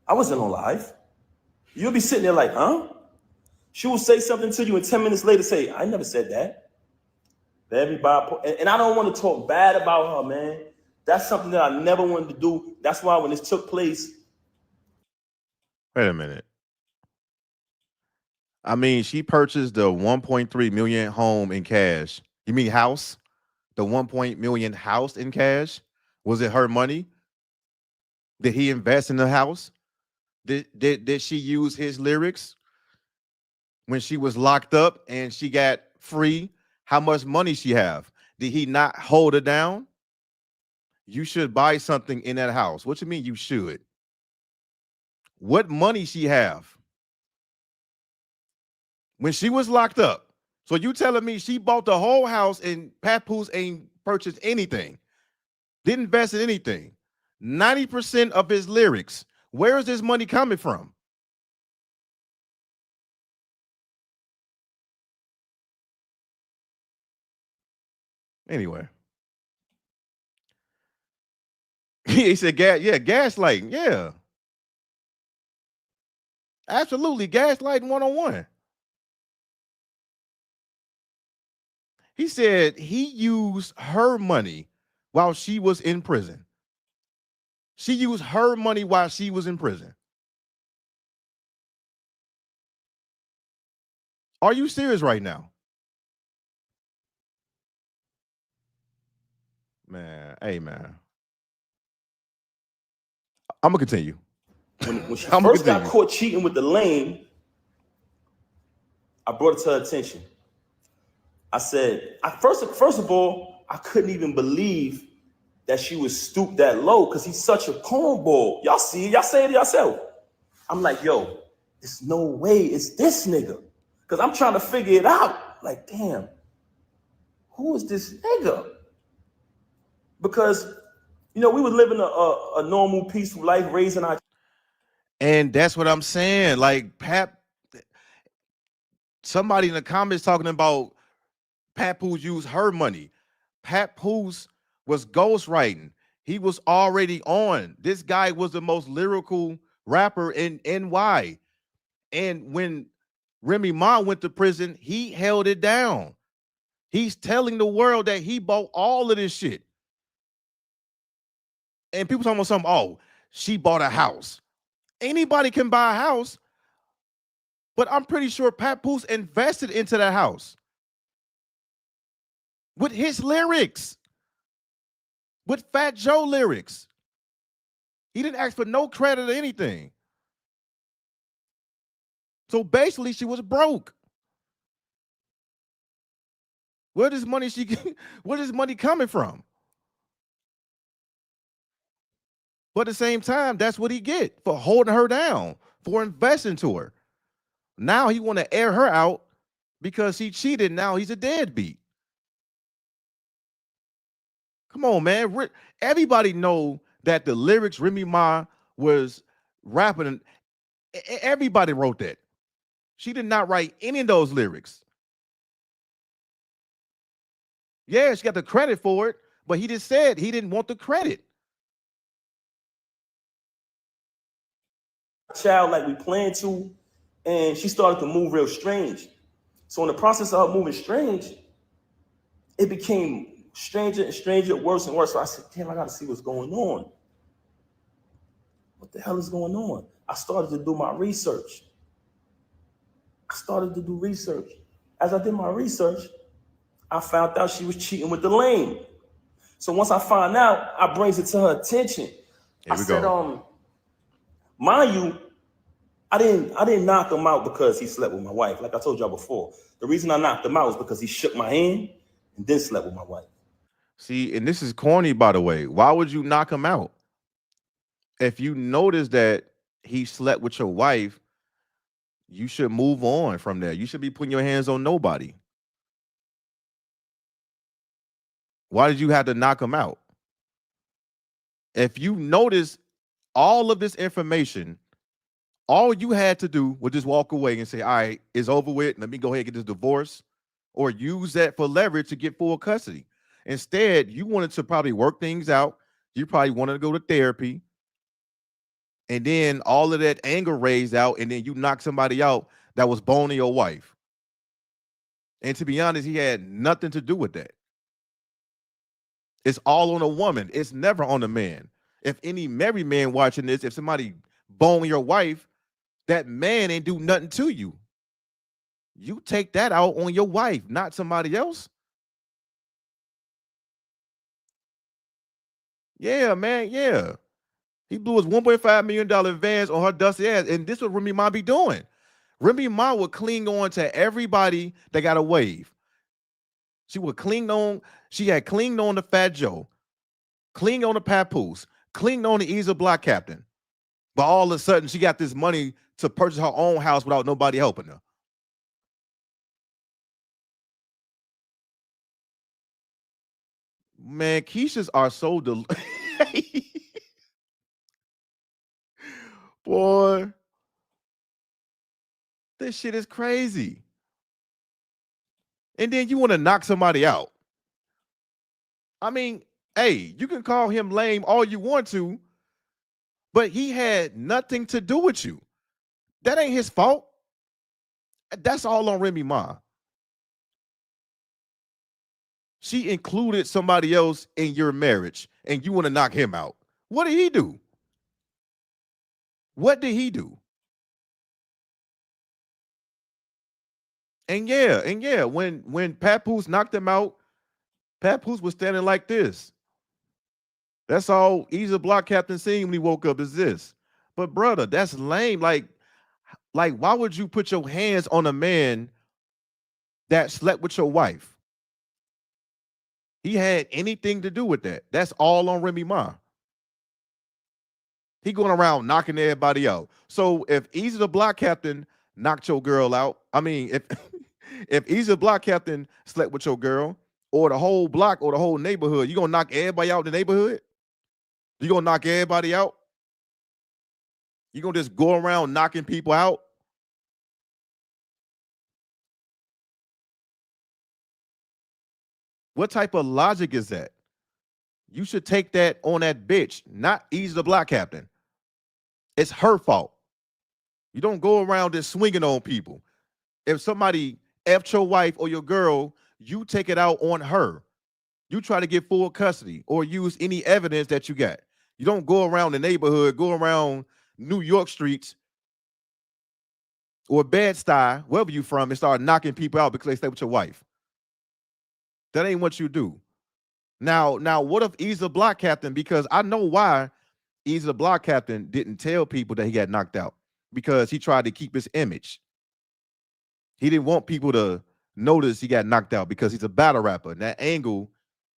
Speaker 10: I wasn't on live. You'll be sitting there like, huh? She will say something to you and 10 minutes later say, I never said that. Very bipolar. And I don't want to talk bad about her, man. That's something that I never wanted to do. That's why when this took place.
Speaker 2: Wait a minute. I mean, she purchased the 1.3 million home in cash. You mean house? The 1 million house in cash? Was it her money? Did he invest in the house? Did she use his lyrics when she was locked up and she got free? How much money she have? Did he not hold her down? You should buy something in that house. What you mean you should? What money she have when she was locked up? So you telling me she bought the whole house and Papoose ain't purchased anything, didn't invest in anything? 90% of his lyrics. Where is this money coming from? Anyway. He said, gaslighting. Yeah. Absolutely. Gaslighting 101. He said he used her money while she was in prison. She used her money while she was in prison. Are you serious right now? Man, hey, man. I'm going to continue.
Speaker 10: When she first got caught cheating with the lame, I brought it to her attention. I said, first of all, I couldn't even believe that she was stooped that low because he's such a cornball. Y'all see it, y'all say it yourself. I'm like, yo, there's no way it's this nigga. Because I'm trying to figure it out. Like, damn, who is this nigga? Because, we were living a normal, peaceful life, raising our.
Speaker 2: And that's what I'm saying. Like, somebody in the comments talking about Papoose used her money. Papoose was ghostwriting. He was already on. This guy was the most lyrical rapper in NY. And when Remy Ma went to prison, he held it down. He's telling the world that he bought all of this shit. And people talking about something, oh, she bought a house. Anybody can buy a house, but I'm pretty sure Papoose invested into that house with his lyrics, with Fat Joe lyrics. He didn't ask for no credit or anything. So basically, she was broke. Where does money coming from? But at the same time, that's what he get for holding her down, for investing to her. Now he want to air her out because he cheated. Now he's a deadbeat. Come on, man. Everybody know that the lyrics Remy Ma was rapping. Everybody wrote that. She did not write any of those lyrics. Yeah, she got the credit for it, but he just said he didn't want the credit.
Speaker 10: child like we planned to, and she started to move real strange. So in the process of her moving strange, it became stranger and stranger, worse and worse. So I said, damn, I gotta see what's going on. What the hell is going on? I started to do my research. As I did my research, I found out she was cheating with the lame. So once I find out, I brings it to her attention. I said, mind you, I didn't knock him out because he slept with my wife. Like I told y'all before, the reason I knocked him out was because he shook my hand and then slept with my wife.
Speaker 2: See, and this is corny, by the way. Why would you knock him out? If you notice that he slept with your wife, you should move on from there. You should be putting your hands on nobody. Why did you have to knock him out? If you notice all of this information, all you had to do was just walk away and say, all right, it's over with. Let me go ahead and get this divorce, or use that for leverage to get full custody. Instead, you wanted to probably work things out. You probably wanted to go to therapy. And then all of that anger raised out, and then you knocked somebody out that was boning your wife. And to be honest, he had nothing to do with that. It's all on a woman. It's never on a man. If any married man watching this, if somebody bone your wife, that man ain't do nothing to you. You take that out on your wife, not somebody else. Yeah, man, yeah. He blew his $1.5 million advance on her dusty ass, and this is what Remy Ma be doing. Remy Ma would cling on to everybody that got a wave. She would cling on. She had clinged on to Fat Joe, clinged on to Papoose, clinged on to Ease a Block Captain. But all of a sudden, she got this money to purchase her own house without nobody helping her. Man, Keishas are so boy, this shit is crazy. And then you want to knock somebody out. I mean, hey, you can call him lame all you want to, but he had nothing to do with you. That ain't his fault. That's all on Remy Ma. She included somebody else in your marriage, and you want to knock him out. What did he do? What did he do? And yeah, when Papoose knocked him out, Papoose was standing like this. That's all Ease a Block Captain seen when he woke up is this. But brother, that's lame. Like why would you put your hands on a man that slept with your wife? He had anything to do with that. That's all on Remy Ma. He going around knocking everybody out. So if Easy the Block Captain knocked your girl out, I mean, if Easy the Block Captain slept with your girl, or the whole block or the whole neighborhood, you gonna knock everybody out in the neighborhood? You gonna knock everybody out? You gonna just go around knocking people out? What type of logic is that? You should take that on that bitch, not Easy the Block Captain. It's her fault. You don't go around just swinging on people. If somebody effed your wife or your girl, you take it out on her. You try to get full custody or use any evidence that you got. You don't go around the neighborhood, go around New York streets or Bed-Stuy, wherever you from, and start knocking people out because they stay with your wife. That ain't what you do. Now, what if Easy the Block Captain, because I know why Easy the Block Captain didn't tell people that he got knocked out, because he tried to keep his image. He didn't want people to notice he got knocked out because he's a battle rapper, and that angle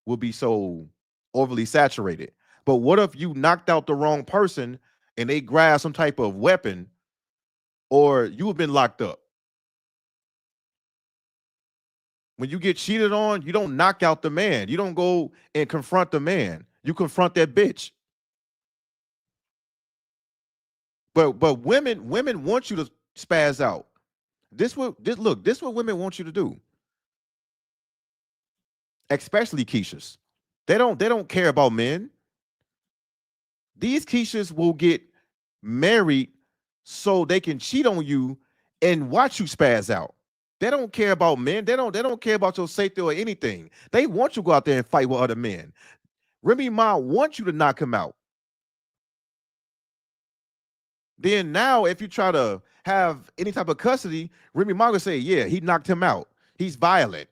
Speaker 2: will be so overly saturated. But what if you knocked out the wrong person and they grab some type of weapon, or you have been locked up? When you get cheated on, you don't knock out the man. You don't go and confront the man. You confront that bitch. But women want you to spaz out. This what women want you to do. Especially Keishas. They don't care about men. These Keishas will get married so they can cheat on you and watch you spaz out. They don't care about men. They don't care about your safety or anything. They want you to go out there and fight with other men. Remy Ma wants you to knock him out. Then now, if you try to have any type of custody, Remy Ma will say, yeah, he knocked him out. He's violent.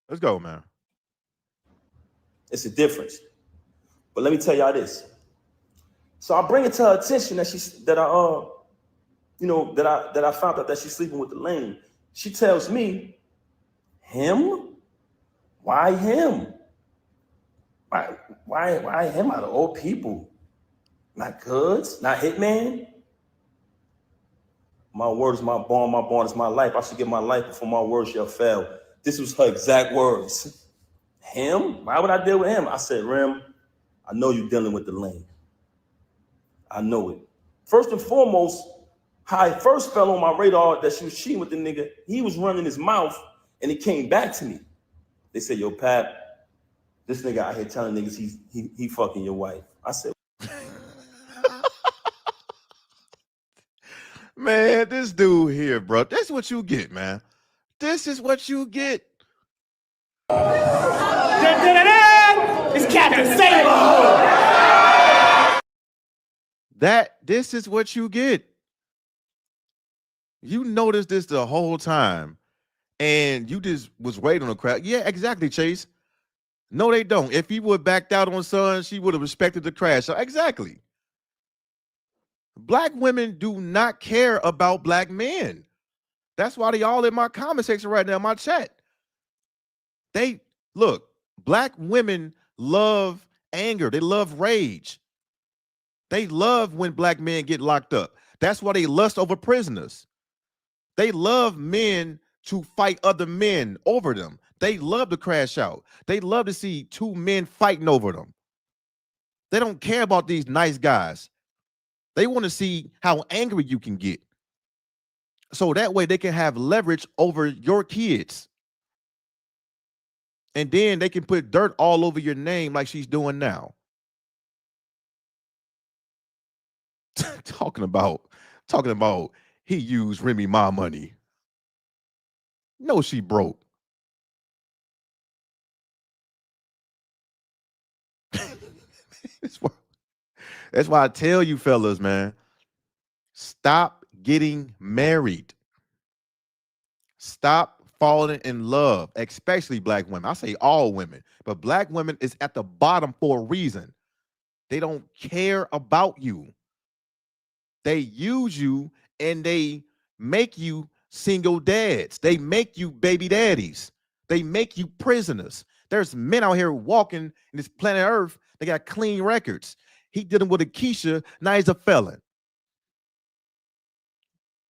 Speaker 2: Let's go, man.
Speaker 10: It's a difference. But let me tell y'all this. So I bring it to her attention that I found out that she's sleeping with the lame. She tells me, him? Why him? Why him out of all people? Not Goods, not Hitman. My word is my bond is my life. I should give my life before my word shall fail. This was her exact words. Him? Why would I deal with him? I said, Rem, I know you're dealing with the lame. I know it. First and foremost, how I first fell on my radar that she was cheating with the nigga, he was running his mouth and it came back to me. They said, yo, Pap, this nigga out here telling niggas he fucking your wife. I said,
Speaker 2: man, this dude here, bro. That's what you get, man. This is what you get.
Speaker 7: It's Captain Saber.
Speaker 2: This is what you get. You noticed this the whole time, and you just was waiting on the crowd. Yeah, exactly, Chase. No, they don't. If he would have backed out on Son, she would have respected the crash. So exactly. Black women do not care about black men. That's why they all in my comment section right now, in my chat. They look, black women love anger. They love rage. They love when black men get locked up. That's why they lust over prisoners. They love men to fight other men over them. They love to crash out. They love to see two men fighting over them. They don't care about these nice guys. They want to see how angry you can get. So that way they can have leverage over your kids. And then they can put dirt all over your name like she's doing now. Talking about he used Remy Ma money. No, she broke. That's why I tell you fellas, man, stop getting married. Stop falling in love, especially black women. I say all women, but black women is at the bottom for a reason. They don't care about you. They use you and they make you single dads. They make you baby daddies. They make you prisoners. There's men out here walking in this planet Earth. They got clean records. He did them with a Keisha. Now he's a felon.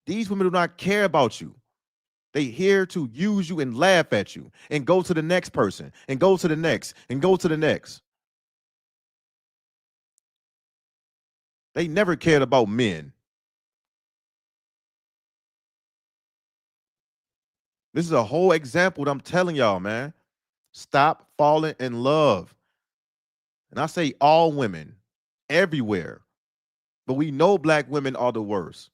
Speaker 2: These women do not care about you. They here to use you and laugh at you and go to the next person and go to the next and go to the next. They never cared about men. This is a whole example that I'm telling y'all, man. Stop falling in love. And I say all women, everywhere. But we know black women are the worst.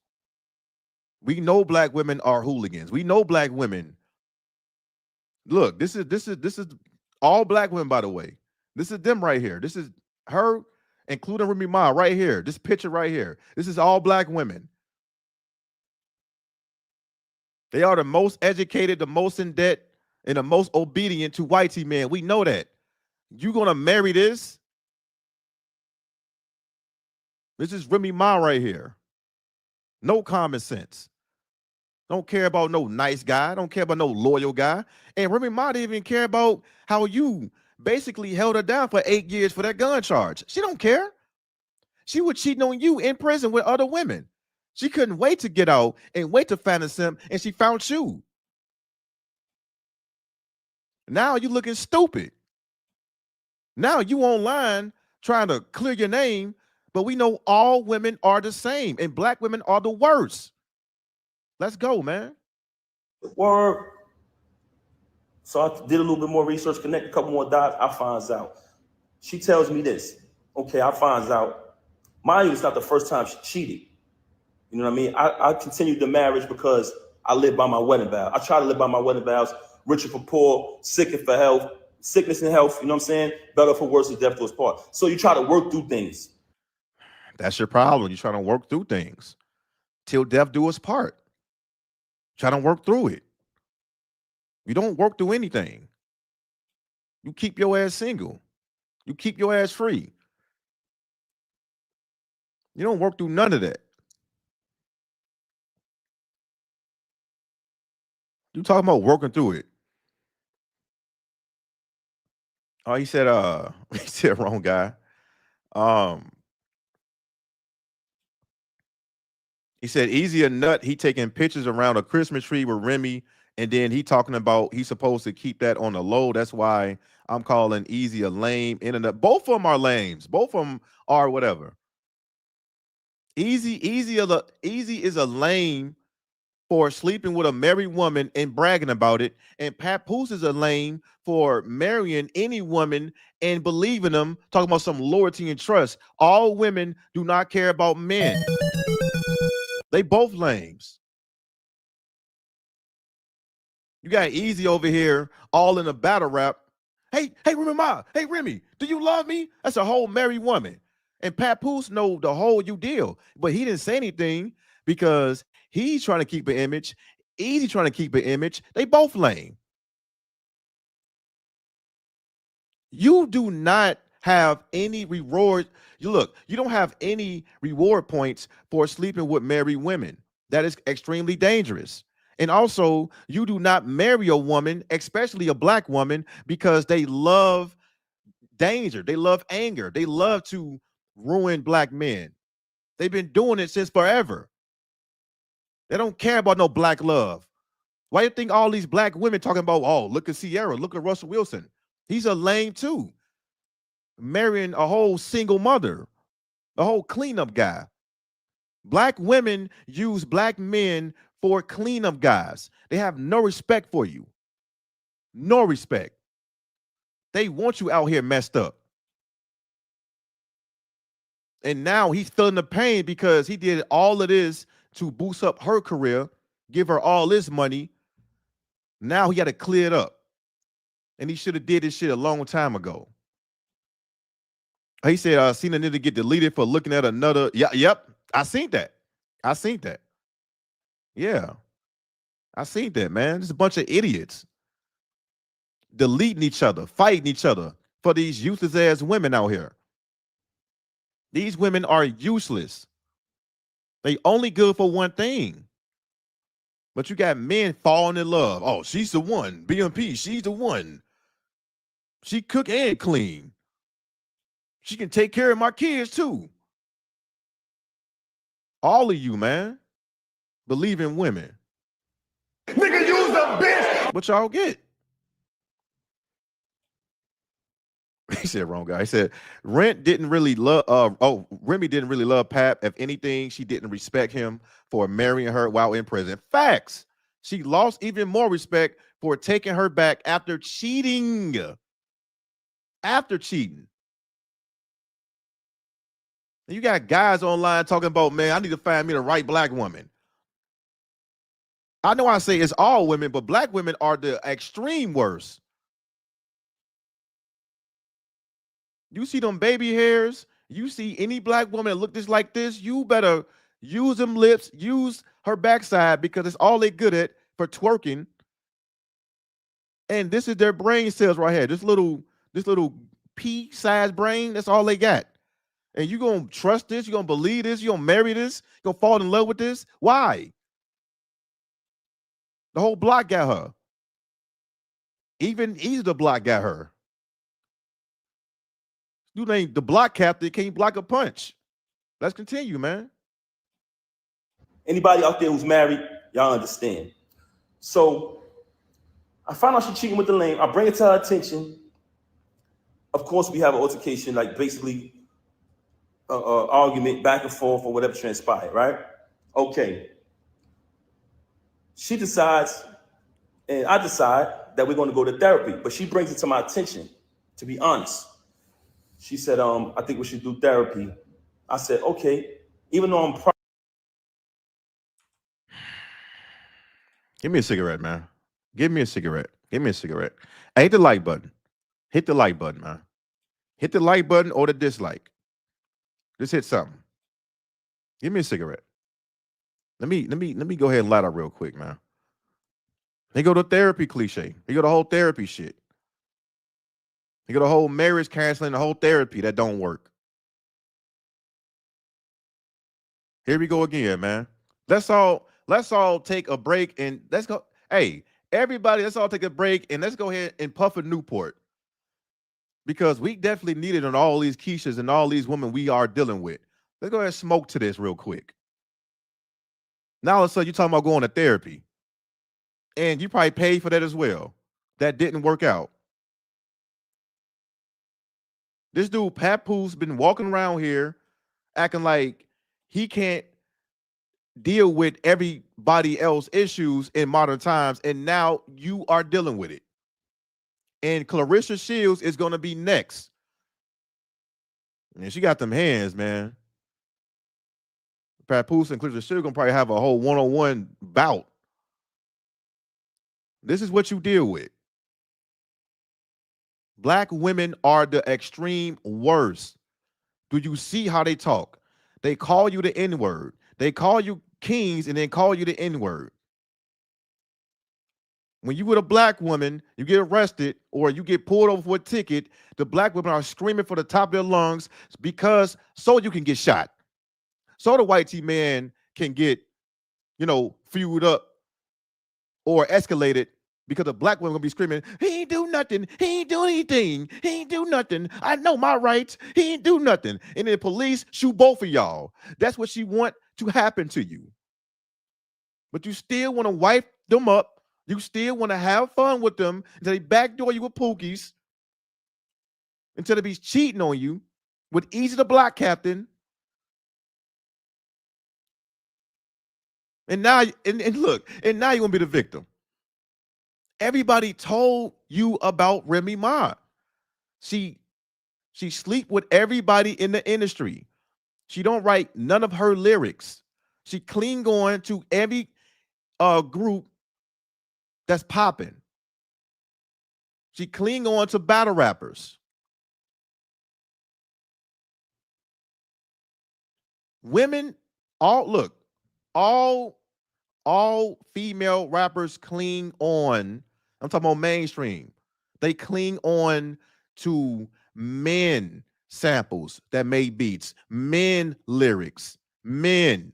Speaker 2: We know black women are hooligans. We know black women. Look, this is all black women, by the way. This is them right here. This is her, including Remy Ma right here. This picture right here. This is all black women. They are the most educated, the most in debt, and the most obedient to whitey men. We know that. You gonna marry this? This is Remy Ma right here. No common sense. Don't care about no nice guy. Don't care about no loyal guy. And Remy Ma didn't even care about how you basically held her down for 8 years for that gun charge. She don't care. She was cheating on you in prison with other women. She couldn't wait to get out and wait to find him, and she found you. Now you looking stupid. Now you online trying to clear your name, but we know all women are the same, and black women are the worst. Let's go, man.
Speaker 10: Word. So I did a little bit more research, connect a couple more dots. I finds out. She tells me this. Okay, I find out, mind you, it's not the first time she cheated. You know what I mean? I continued the marriage because I live by my wedding vow. I try to live by my wedding vows, richer for poor, sicker for health, sickness and health, you know what I'm saying? Better for worse, and death do us part. So you try to work through things.
Speaker 2: That's your problem. You're trying to work through things till death do us part. Try to work through it. You don't work through anything. You keep your ass single. You keep your ass free. You don't work through none of that. You talking about working through it. Oh, he said, he said wrong guy. He said, easy a nut. He taking pictures around a Christmas tree with Remy, and then he talking about he's supposed to keep that on the low. That's why I'm calling Easy a lame internet. Both of them are lames. Both of them are whatever. Easy is a lame for sleeping with a married woman and bragging about it, and Papoose is a lame for marrying any woman and believing them, talking about some loyalty and trust. All women do not care about men. They both lames. You got Easy over here, all in a battle rap. Hey, Remy Ma, hey Remy, do you love me? That's a whole married woman. And Papoose know the whole you deal, but he didn't say anything because he's trying to keep an image. Easy trying to keep an image. They both lame. You do not have any reward. You don't have any reward points for sleeping with married women. That is extremely dangerous. And also, you do not marry a woman, especially a black woman, because they love danger. They love anger. They love to ruin black men. They've been doing it since forever. They don't care about no black love. Why do you think all these black women talking about, oh, look at Sierra, look at Russell Wilson? He's a lame too. Marrying a whole single mother, a whole cleanup guy. Black women use black men for cleanup guys. They have no respect for you. No respect. They want you out here messed up. And now he's feeling the pain because he did all of this to boost up her career, give her all this money. Now he got to clear it up. And he should have did this shit a long time ago. He said, seen a nigga get deleted for looking at another. Yeah, yep. I seen that. Yeah. I seen that, man. Just a bunch of idiots deleting each other, fighting each other for these useless ass women out here. These women are useless. They only good for one thing. But you got men falling in love. Oh, she's the one. BMP, she's the one. She cook and clean. She can take care of my kids too. All of you, man, believe in women.
Speaker 6: Nigga, use a bitch.
Speaker 2: What y'all get? He said wrong guy. He said Remy didn't really love Pap. If anything, she didn't respect him for marrying her while in prison. Facts. She lost even more respect for taking her back after cheating. And you got guys online talking about, man, I need to find me the right black woman. I know I say it's all women, but black women are the extreme worst. You see them baby hairs, you see any black woman that look just like this, you better use them lips, use her backside, because it's all they good at for twerking. And this is their brain cells right here. This little pea-sized brain, that's all they got. And you gonna trust this? You gonna believe this? You gonna marry this? You gonna fall in love with this? Why? The whole block got her. Even the block got her. You ain't the block captain, can't block a punch. Let's continue, man.
Speaker 10: Anybody out there who's married, y'all understand. So I found out she cheating with the lame. I bring it to her attention. Of course, we have an altercation, like basically argument back and forth or whatever transpired, right? Okay. She decides, and I decide that we're going to go to therapy, but she brings it to my attention, to be honest. She said, I think we should do therapy. I said, okay. Even though I'm
Speaker 2: Give me a cigarette, man. Give me a cigarette. Give me a cigarette. Hey, hit the like button. Hit the like button, man. Hit the like button or the dislike. Just hit something. Give me a cigarette. Let me go ahead and light up real quick, man. They go to therapy cliche. They go to whole therapy shit. They go to whole marriage counseling, the whole therapy that don't work. Here we go again, man. Let's all take a break and let's go. Hey, everybody, let's all take a break and let's go ahead and puff a Newport. Because we definitely need it on all these Keishas and all these women we are dealing with. Let's go ahead and smoke to this real quick. Now all of a sudden you're talking about going to therapy. And you probably paid for that as well. That didn't work out. This dude, Papoose, been walking around here acting like he can't deal with everybody else's issues in modern times, and now you are dealing with it. And Clarissa Shields is going to be next. And she got them hands, man. Papoose and Clarissa Shields going to probably have a whole one-on-one bout. This is what you deal with. Black women are the extreme worst. Do you see how they talk? They call you the N-word. They call you kings and then call you the N-word. When you with a black woman, you get arrested or you get pulled over for a ticket, the black women are screaming for the top of their lungs because so you can get shot. So the white man can get, fueled up or escalated because the black women gonna be screaming, he ain't do nothing, he ain't do anything, he ain't do nothing, I know my rights, he ain't do nothing. And then the police shoot both of y'all. That's what she want to happen to you. But you still want to wipe them up. You still want to have fun with them until they backdoor you with pookies, until they be cheating on you with Easy the Block Captain. And now, and look, and now you're gonna be the victim. Everybody told you about Remy Ma. She sleep with everybody in the industry. She don't write none of her lyrics. She cling on to every group that's popping. She cling on to battle rappers. Women, all female rappers cling on. I'm talking about mainstream. They cling on to men samples that made beats, men lyrics, men.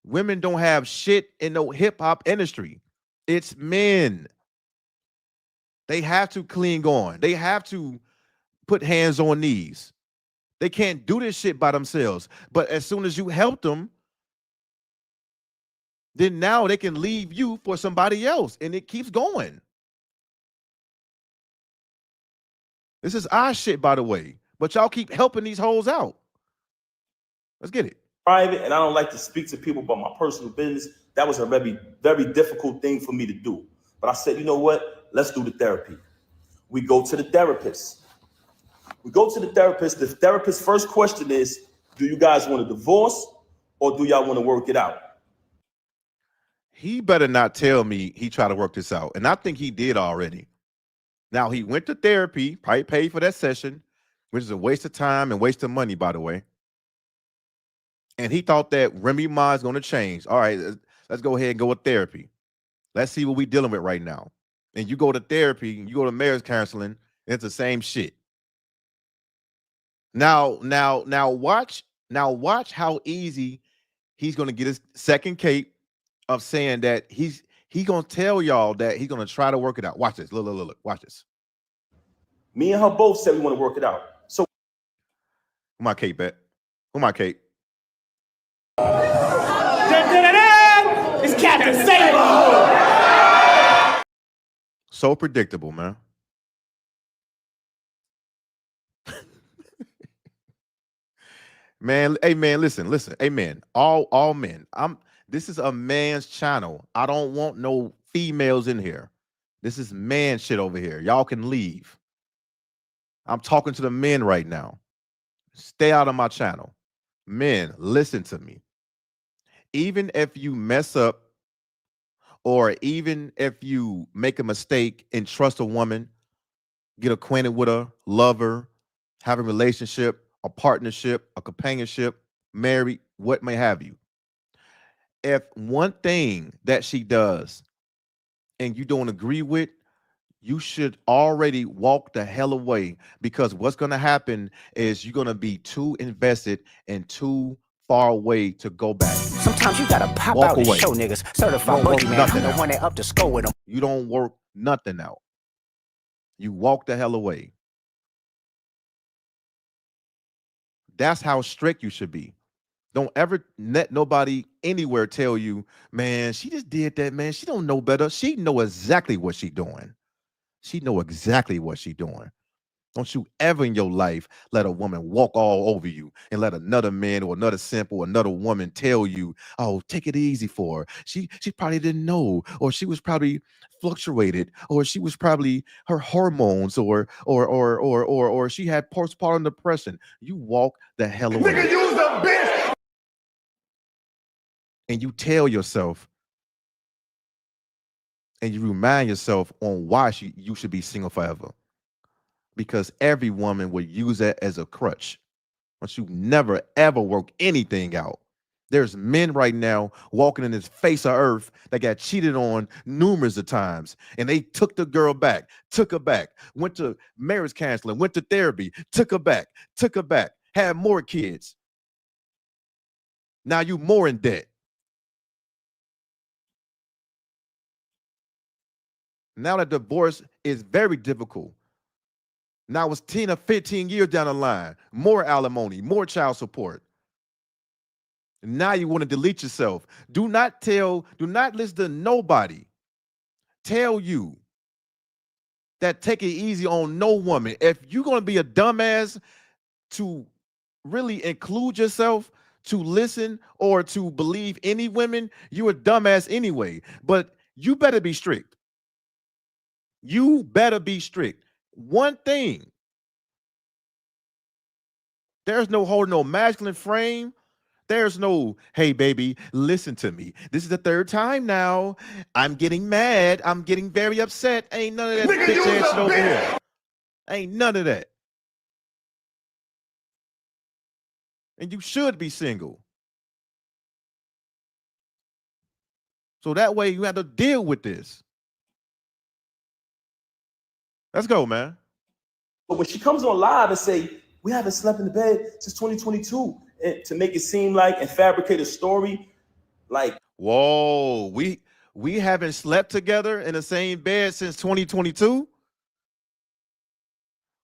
Speaker 2: Women don't have shit in no hip hop industry. It's men. They have to cling on. They have to put hands on knees. They can't do this shit by themselves. But as soon as you help them, then now they can leave you for somebody else. And it keeps going. This is our shit, by the way. But y'all keep helping these hoes out. Let's get it.
Speaker 10: Private, and I don't like to speak to people about my personal business. That was a very, very difficult thing for me to do. But I said, you know what? Let's do the therapy. We go to the therapist. The therapist's first question is, do you guys want a divorce or do y'all want to work it out?
Speaker 2: He better not tell me he tried to work this out. And I think he did already. Now, he went to therapy, probably paid for that session, which is a waste of time and waste of money, by the way. And he thought that Remy Ma is going to change. All right, let's go ahead and go with therapy. Let's see what we're dealing with right now. And you go to therapy, you go to marriage counseling, it's the same shit. Now watch how easy he's going to get his second cape of saying that he's going to tell y'all that he's going to try to work it out. Watch this. Look. Watch this.
Speaker 10: Me and her both said we want to work it out. So
Speaker 2: who my cape at? Who my cape?
Speaker 7: It's Captain Saber.
Speaker 2: So predictable, man. Man, hey man, listen. Hey man, all men. This is a man's channel. I don't want no females in here. This is man shit over here. Y'all can leave. I'm talking to the men right now. Stay out of my channel. Men, listen to me. Even if you mess up, or even if you make a mistake and trust a woman, get acquainted with her, love her, have a relationship, a partnership, a companionship, married, what may have you. If one thing that she does and you don't agree with, you should already walk the hell away, because what's going to happen is you're going to be too invested and too far away to go back.
Speaker 9: Sometimes you gotta pop out and show niggas. Certified boogeyman, I'm the one that up to score with them.
Speaker 2: You don't work nothing out. You walk the hell away. That's how strict you should be. Don't ever let nobody anywhere tell you, man, she just did that, man. She don't know better. She know exactly what she doing. She know exactly what she doing. Don't you ever in your life let a woman walk all over you and let another man or another simp or another woman tell you, oh, take it easy for her. She probably didn't know, or she was probably fluctuated, or she was probably her hormones, or she had postpartum depression. You walk the hell away. Nigga, use a bitch. And you tell yourself, and you remind yourself on why you should be single forever. Because every woman will use that as a crutch. Once you never ever work anything out. There's men right now walking in this face of earth that got cheated on numerous of times, and they took the girl back, took her back, went to marriage counseling, went to therapy, took her back, had more kids. Now you more in debt. Now that divorce is very difficult. Now it's 10 or 15 years down the line, more alimony, more child support. Now you want to delete yourself. Do not listen to nobody tell you that take it easy on no woman. If you're going to be a dumbass to really include yourself, to listen or to believe any women, you're a dumbass anyway. But you better be strict. You better be strict. One thing, there's no holding no masculine frame. There's no, hey, baby, listen to me. This is the third time now. I'm getting mad. I'm getting very upset. Ain't none of that bitch ass shit over here. Ain't none of that. And you should be single. So that way you have to deal with this. Let's go, man.
Speaker 10: But when she comes on live and say, we haven't slept in the bed since 2022, and to make it seem like and fabricate a story, like,
Speaker 2: whoa, we haven't slept together in the same bed since 2022.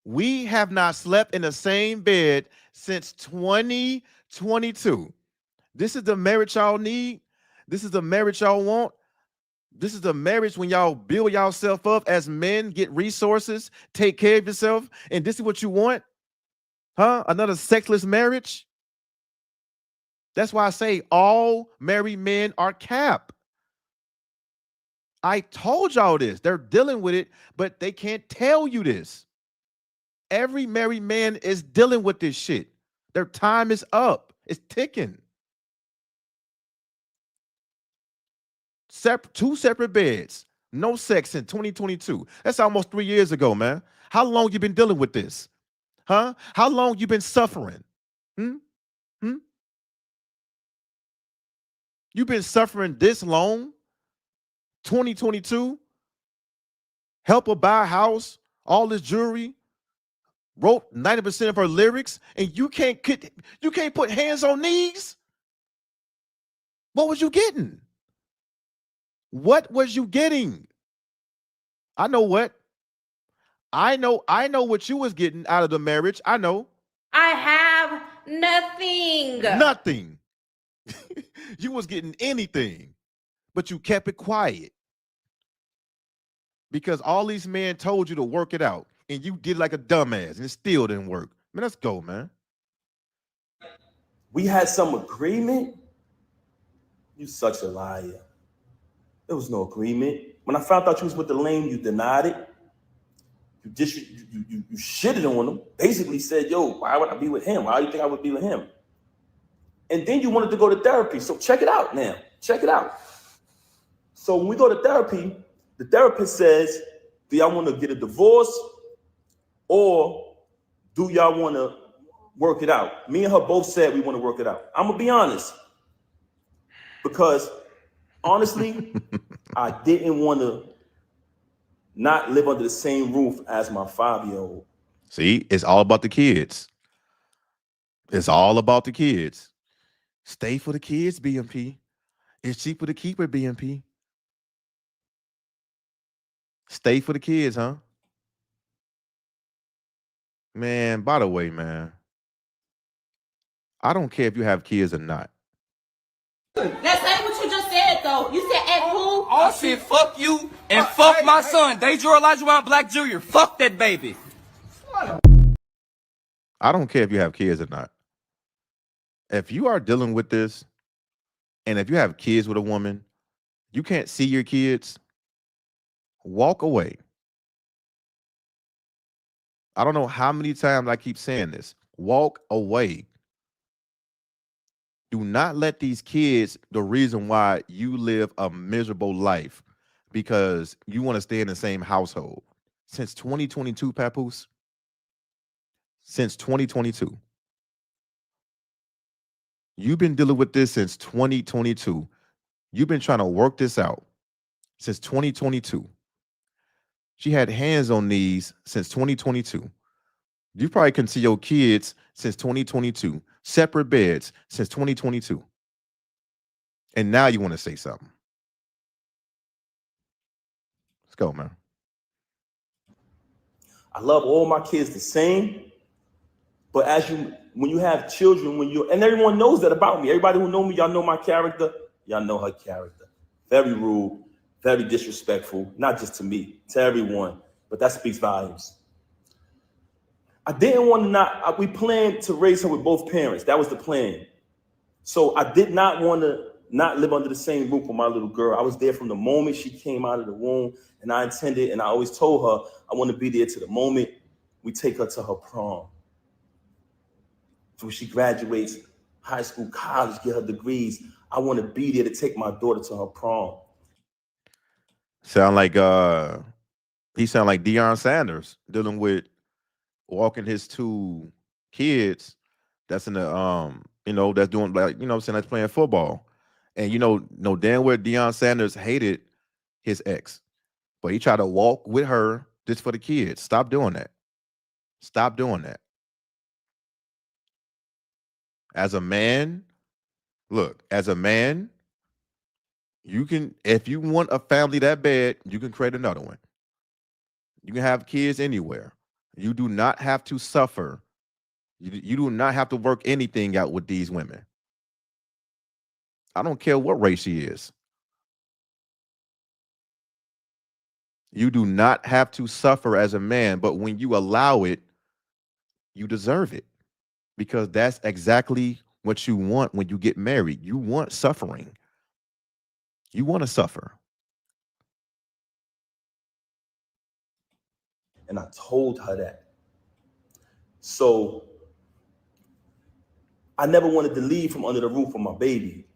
Speaker 2: We have not slept in the same bed since 2022. This is the marriage y'all need. This is the marriage y'all want. This is the marriage when y'all build yourself up as men, get resources, take care of yourself, and this is what you want? Huh? Another sexless marriage? That's why I say all married men are cap. I told y'all this. They're dealing with it, but they can't tell you this. Every married man is dealing with this shit. Their time is up. It's ticking. Two separate beds, no sex in 2022. That's almost 3 years ago, man. How long you been dealing with this? Huh? How long you been suffering? You've been suffering this long? 2022? Help her buy a house, all this jewelry, wrote 90% of her lyrics, and you can't put hands on knees? What was you getting? What was you getting? I know what. I know what you was getting out of the marriage. I know.
Speaker 13: I have nothing.
Speaker 2: Nothing. You was getting anything, but you kept it quiet. Because all these men told you to work it out, and you did like a dumbass, and it still didn't work. Man, let's go, man.
Speaker 10: We had some agreement? You such a liar. There was no agreement. When I found out you was with the lame, you denied it. you shitted on him, basically said, yo, why would I be with him? Why do you think I would be with him? And then you wanted to go to therapy. So check it out now. Check it out. So when we go to therapy, the therapist says, do y'all want to get a divorce or do y'all want to work it out? Me and her both said we want to work it out. I'm going to be honest. Because honestly, I didn't want to not live under the same roof as my 5-year-old.
Speaker 2: See, it's all about the kids. It's all about the kids. Stay for the kids, BMP. It's cheaper to keep it, BMP. Stay for the kids, huh? Man, by the way, man, I don't care if you have kids or not.
Speaker 13: That's not what you just said, though. You said at who?
Speaker 14: I said fuck you and fuck my son, Deidre Elijah Black Jr. Fuck that baby.
Speaker 2: I don't care if you have kids or not. If you are dealing with this, and if you have kids with a woman, you can't see your kids, walk away. I don't know how many times I keep saying this. Walk away. Do not let these kids the reason why you live a miserable life because you want to stay in the same household. Since 2022, Papoose. Since 2022. You've been dealing with this since 2022. You've been trying to work this out since 2022. She had hands on these since 2022. You probably couldn't see your kids since 2022. Separate beds since 2022. And now you want to say something. Let's go, man.
Speaker 10: I love all my kids the same. But when you have children, and everyone knows that about me. Everybody who know me, y'all know my character. Y'all know her character. Very rude, very disrespectful, not just to me, to everyone. But that speaks volumes. I didn't want to we planned to raise her with both parents. That was the plan. So I did not want to not live under the same roof with my little girl. I was there from the moment she came out of the womb, and I intended, and I always told her, I want to be there to the moment we take her to her prom. So when she graduates high school, college, get her degrees, I want to be there to take my daughter to her prom.
Speaker 2: Sound like he sound like Deion Sanders dealing with walking his 2 kids that's in the that's doing like, I'm saying, that's playing football. And no damn well Deion Sanders hated his ex. But he tried to walk with her just for the kids. Stop doing that. Stop doing that. As a man, look, you can, if you want a family that bad, you can create another one. You can have kids anywhere. You do not have to suffer. You do not have to work anything out with these women. I don't care what race she is. You do not have to suffer as a man, but when you allow it, you deserve it. Because that's exactly what you want when you get married. You want suffering. You want to suffer.
Speaker 10: And I told her that. So I never wanted to leave from under the roof of my baby.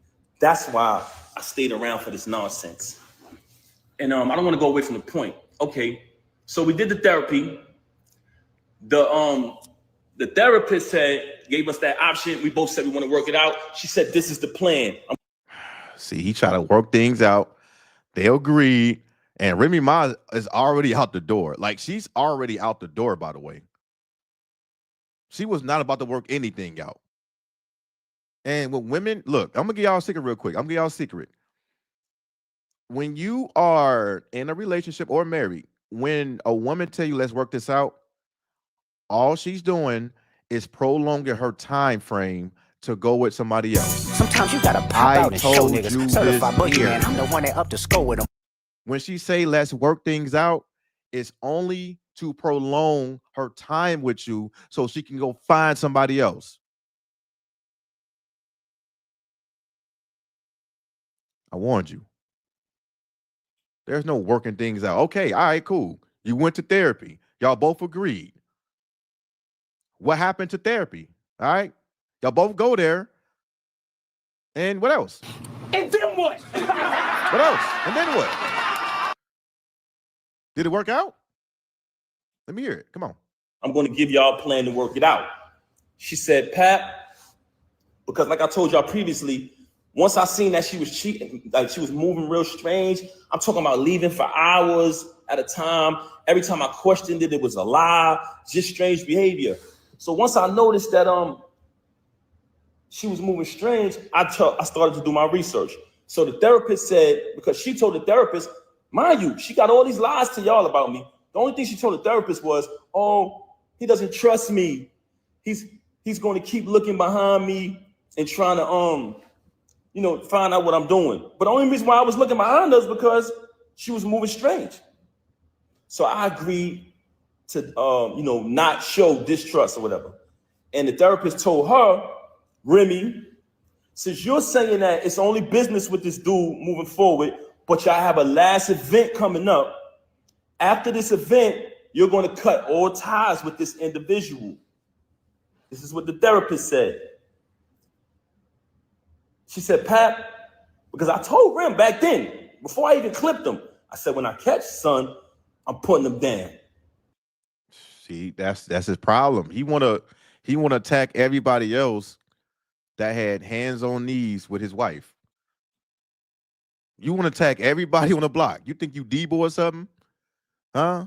Speaker 10: That's why I stayed around for this nonsense. And I don't want to go away from the point. Okay, so we did the therapy. The therapist gave us that option. We both said we want to work it out. She said, this is the plan.
Speaker 2: See, he tried to work things out. They agreed. And Remy Ma is already out the door. Like, she's already out the door, by the way. She was not about to work anything out. And with women, look, I'm going to give y'all a secret real quick. I'm going to give y'all a secret. When you are in a relationship or married, when a woman tell you, let's work this out, all she's doing is prolonging her time frame to go with somebody else.
Speaker 9: Sometimes you gotta pop out and show niggas. Certified boogie man, I'm the one that up to score with them.
Speaker 2: When she say let's work things out, it's only to prolong her time with you so she can go find somebody else. I warned you. There's no working things out. Okay, all right, cool. You went to therapy. Y'all both agreed. What happened to therapy? All right. Y'all both go there. And what else?
Speaker 7: And then what?
Speaker 2: What else? And then what? Did it work out? Let me hear it. Come on.
Speaker 10: I'm going to give y'all a plan to work it out. She said, Pat, because like I told y'all previously, once I seen that she was cheating, like she was moving real strange, I'm talking about leaving for hours at a time. Every time I questioned it, it was a lie, just strange behavior. So once I noticed that she was moving strange, I started to do my research. So the therapist said, because she told the therapist, mind you, she got all these lies to y'all about me. The only thing she told the therapist was, oh, he doesn't trust me. He's going to keep looking behind me and trying to, find out what I'm doing. But the only reason why I was looking behind her is because she was moving strange. So I agreed to, not show distrust or whatever. And the therapist told her, Remy, since you're saying that it's only business with this dude moving forward, but y'all have a last event coming up, after this event, you're going to cut all ties with this individual. This is what the therapist said. She said, Pat, because I told Rem back then, before I even clipped him, I said, when I catch son, I'm putting him down.
Speaker 2: See, that's his problem. He wanna attack everybody else that had hands on knees with his wife. You want to attack everybody on the block. You think you Debo or something? Huh?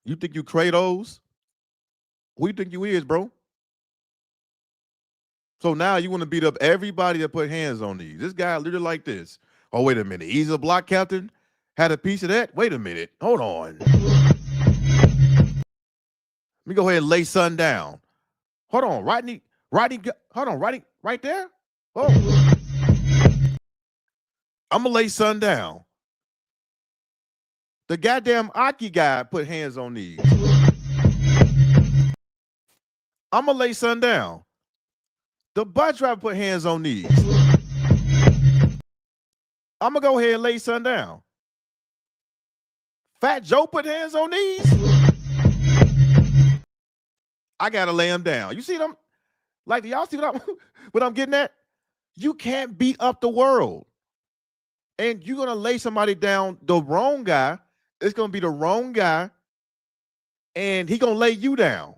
Speaker 2: You think you Kratos? Who you think you is, bro? So now you want to beat up everybody that put hands on these. This guy literally like this. Oh, wait a minute. He's a block captain? Had a piece of that? Wait a minute. Hold on. Let me go ahead and lay son down. Hold on. Rodney, hold on. Rodney, right there? Oh. I'm going to lay son down. The goddamn Aki guy put hands on these. I'm going to lay son down. The bus driver put hands on these. I'm going to go ahead and lay son down. Fat Joe put hands on these. I got to lay him down. You see them? Like, do y'all see what I'm getting at? You can't beat up the world. And you're going to lay somebody down, the wrong guy. It's going to be the wrong guy. And he going to lay you down.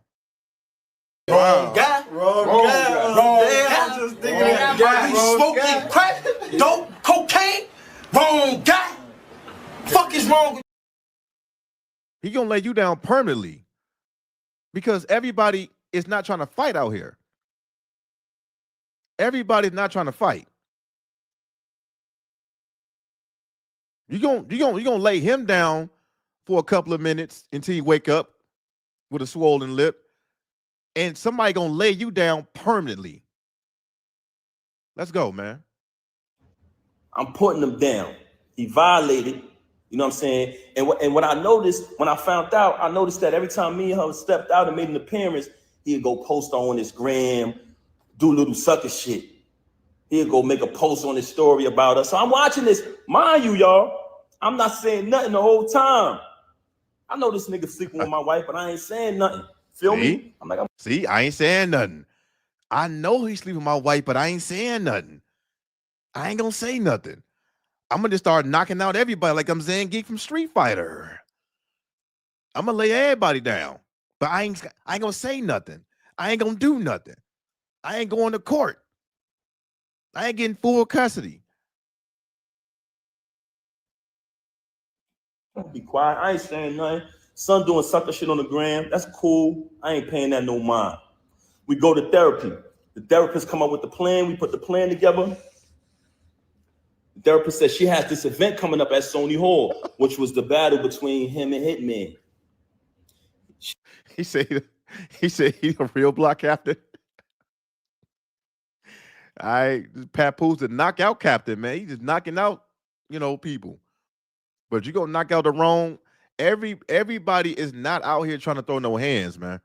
Speaker 4: Wrong guy. Wrong guy. Wrong guy. I'm just thinking that guy. Smoking crack, dope, cocaine. Wrong guy. Fuck is wrong with
Speaker 2: He going to lay you down permanently. Because everybody is not trying to fight out here. Everybody's not trying to fight. You're gonna lay him down for a couple of minutes until you wake up with a swollen lip, and somebody gonna lay you down permanently. Let's go, man.
Speaker 10: I'm putting him down. He violated, you know what I'm saying? And what I noticed when I found out, I noticed that every time me and her stepped out and made an appearance, he'd go post on his gram, do little sucker shit. He'll go make a post on his story about us. So I'm watching this. Mind you, y'all, I'm not saying nothing the whole time. I know this nigga sleeping with my wife, but I ain't saying nothing. Feel me?
Speaker 2: See, I ain't saying nothing. I know he's sleeping with my wife, but I ain't saying nothing. I ain't gonna say nothing. I'm gonna just start knocking out everybody like I'm Zangief from Street Fighter. I'm gonna lay everybody down, but I ain't gonna say nothing. I ain't gonna do nothing. I ain't going to court. I ain't getting full custody.
Speaker 10: Be quiet. I ain't saying nothing. Son doing sucker shit on the gram. That's cool. I ain't paying that no mind. We go to therapy. The therapist come up with the plan. We put the plan together. The therapist said she has this event coming up at Sony Hall, which was the battle between him and Hitman.
Speaker 2: He said he's a real block captain. Papoose the knockout captain, man. He's just knocking out, people. But you're gonna knock out the wrong. Everybody is not out here trying to throw no hands, man.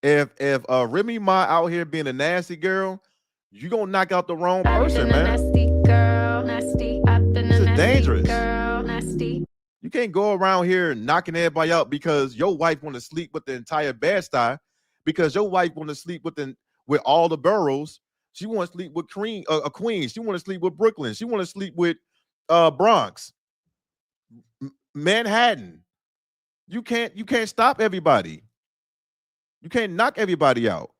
Speaker 2: If Remy Ma out here being a nasty girl, you're gonna knock out the wrong person, man. Nasty girl, nasty. This is dangerous. Girl, nasty. You can't go around here knocking everybody out because your wife want to sleep with the entire Bed-Stuy, because your wife want to sleep with all the boroughs. She want to sleep with Queens. She want to sleep with Brooklyn. She want to sleep with Bronx, Manhattan. You can't stop everybody. You can't knock everybody out.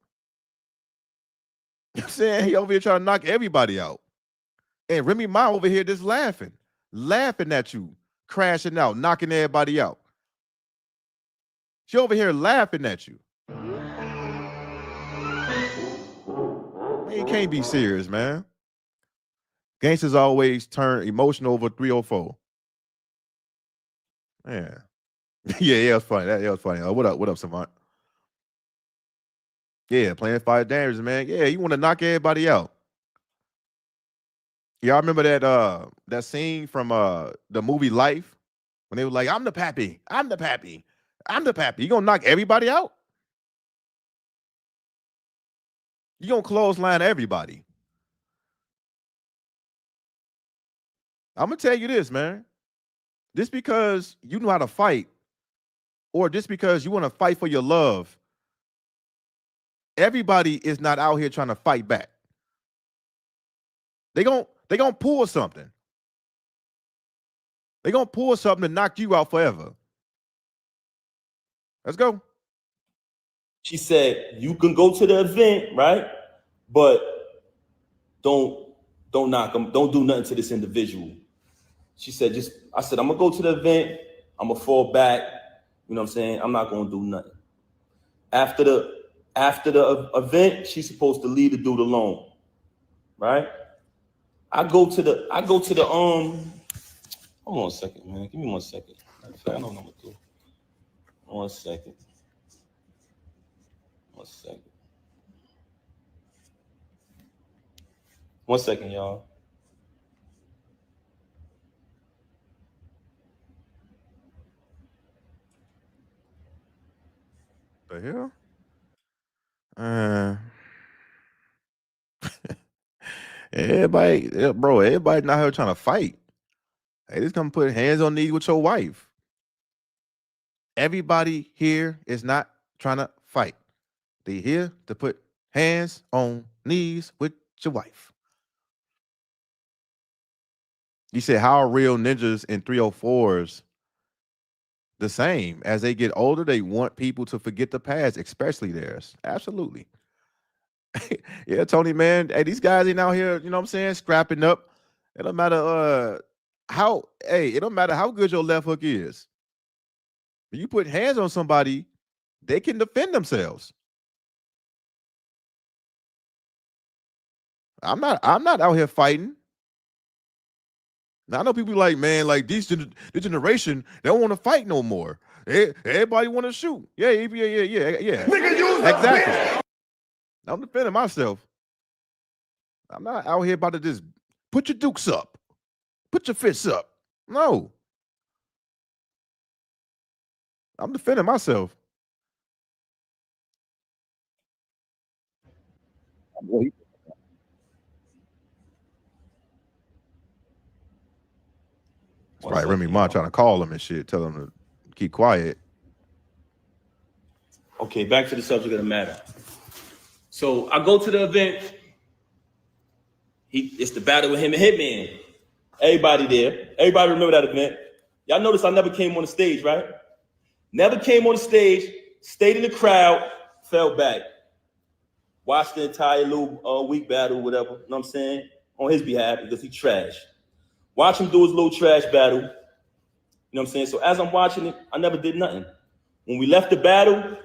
Speaker 2: You know what I'm saying? He over here trying to knock everybody out. And Remy Ma over here just laughing at you, crashing out, knocking everybody out. She over here laughing at you. Man, you can't be serious, man. Gangsters always turn emotional over 304. Man. yeah, it was funny. That was funny. What up, Savant? Yeah, playing Fire Dangerous, man. Yeah, you want to knock everybody out. Y'all remember that scene from the movie Life when they were like, I'm the pappy. You gonna knock everybody out? You gonna clothesline everybody? I'm gonna tell you this, man. Just because you know how to fight, or just because you want to fight for your love, everybody is not out here trying to fight back. They gonna pull something. They gonna pull something to knock you out forever. Let's go.
Speaker 10: She said, you can go to the event, right? But don't knock them. Don't do nothing to this individual. She said, I said, I'm gonna go to the event. I'm gonna fall back. You know what I'm saying? I'm not gonna do nothing. After the event, she's supposed to leave the dude alone, right? I go to the hold on a second, man. Give me 1 second. I know what I'm gonna do. 1 second. 1 second. 1 second, y'all.
Speaker 2: The hell? Everybody not here trying to fight. Hey, just come put hands on knees with your wife. Everybody here is not trying to fight. They here to put hands on knees with your wife. You said, how are real ninjas and 304s the same? As they get older, they want people to forget the past, especially theirs. Absolutely. Yeah, Tony, man. Hey, these guys ain't out here, you know what I'm saying, scrapping up. It don't matter it don't matter how good your left hook is. When you put hands on somebody, they can defend themselves. I'm not out here fighting. Now I know people like, man, like this generation, they don't want to fight no more. Everybody want to shoot. Yeah. Nigga, exactly. I'm defending myself. I'm not out here about to just put your dukes up, put your fists up. No. I'm defending myself. That's right, Remy Ma trying to call him and shit, tell him to keep quiet.
Speaker 10: Okay, back to the subject of the matter. So I go to the event. It's the battle with him and Hitman. Everybody there. Everybody remember that event. Y'all notice I never came on the stage, right? Never came on the stage, stayed in the crowd, fell back. Watched the entire little week battle, whatever, you know what I'm saying? On his behalf, because he trash. Watch him do his little trash battle. You know what I'm saying? So as I'm watching it, I never did nothing. When we left the battle,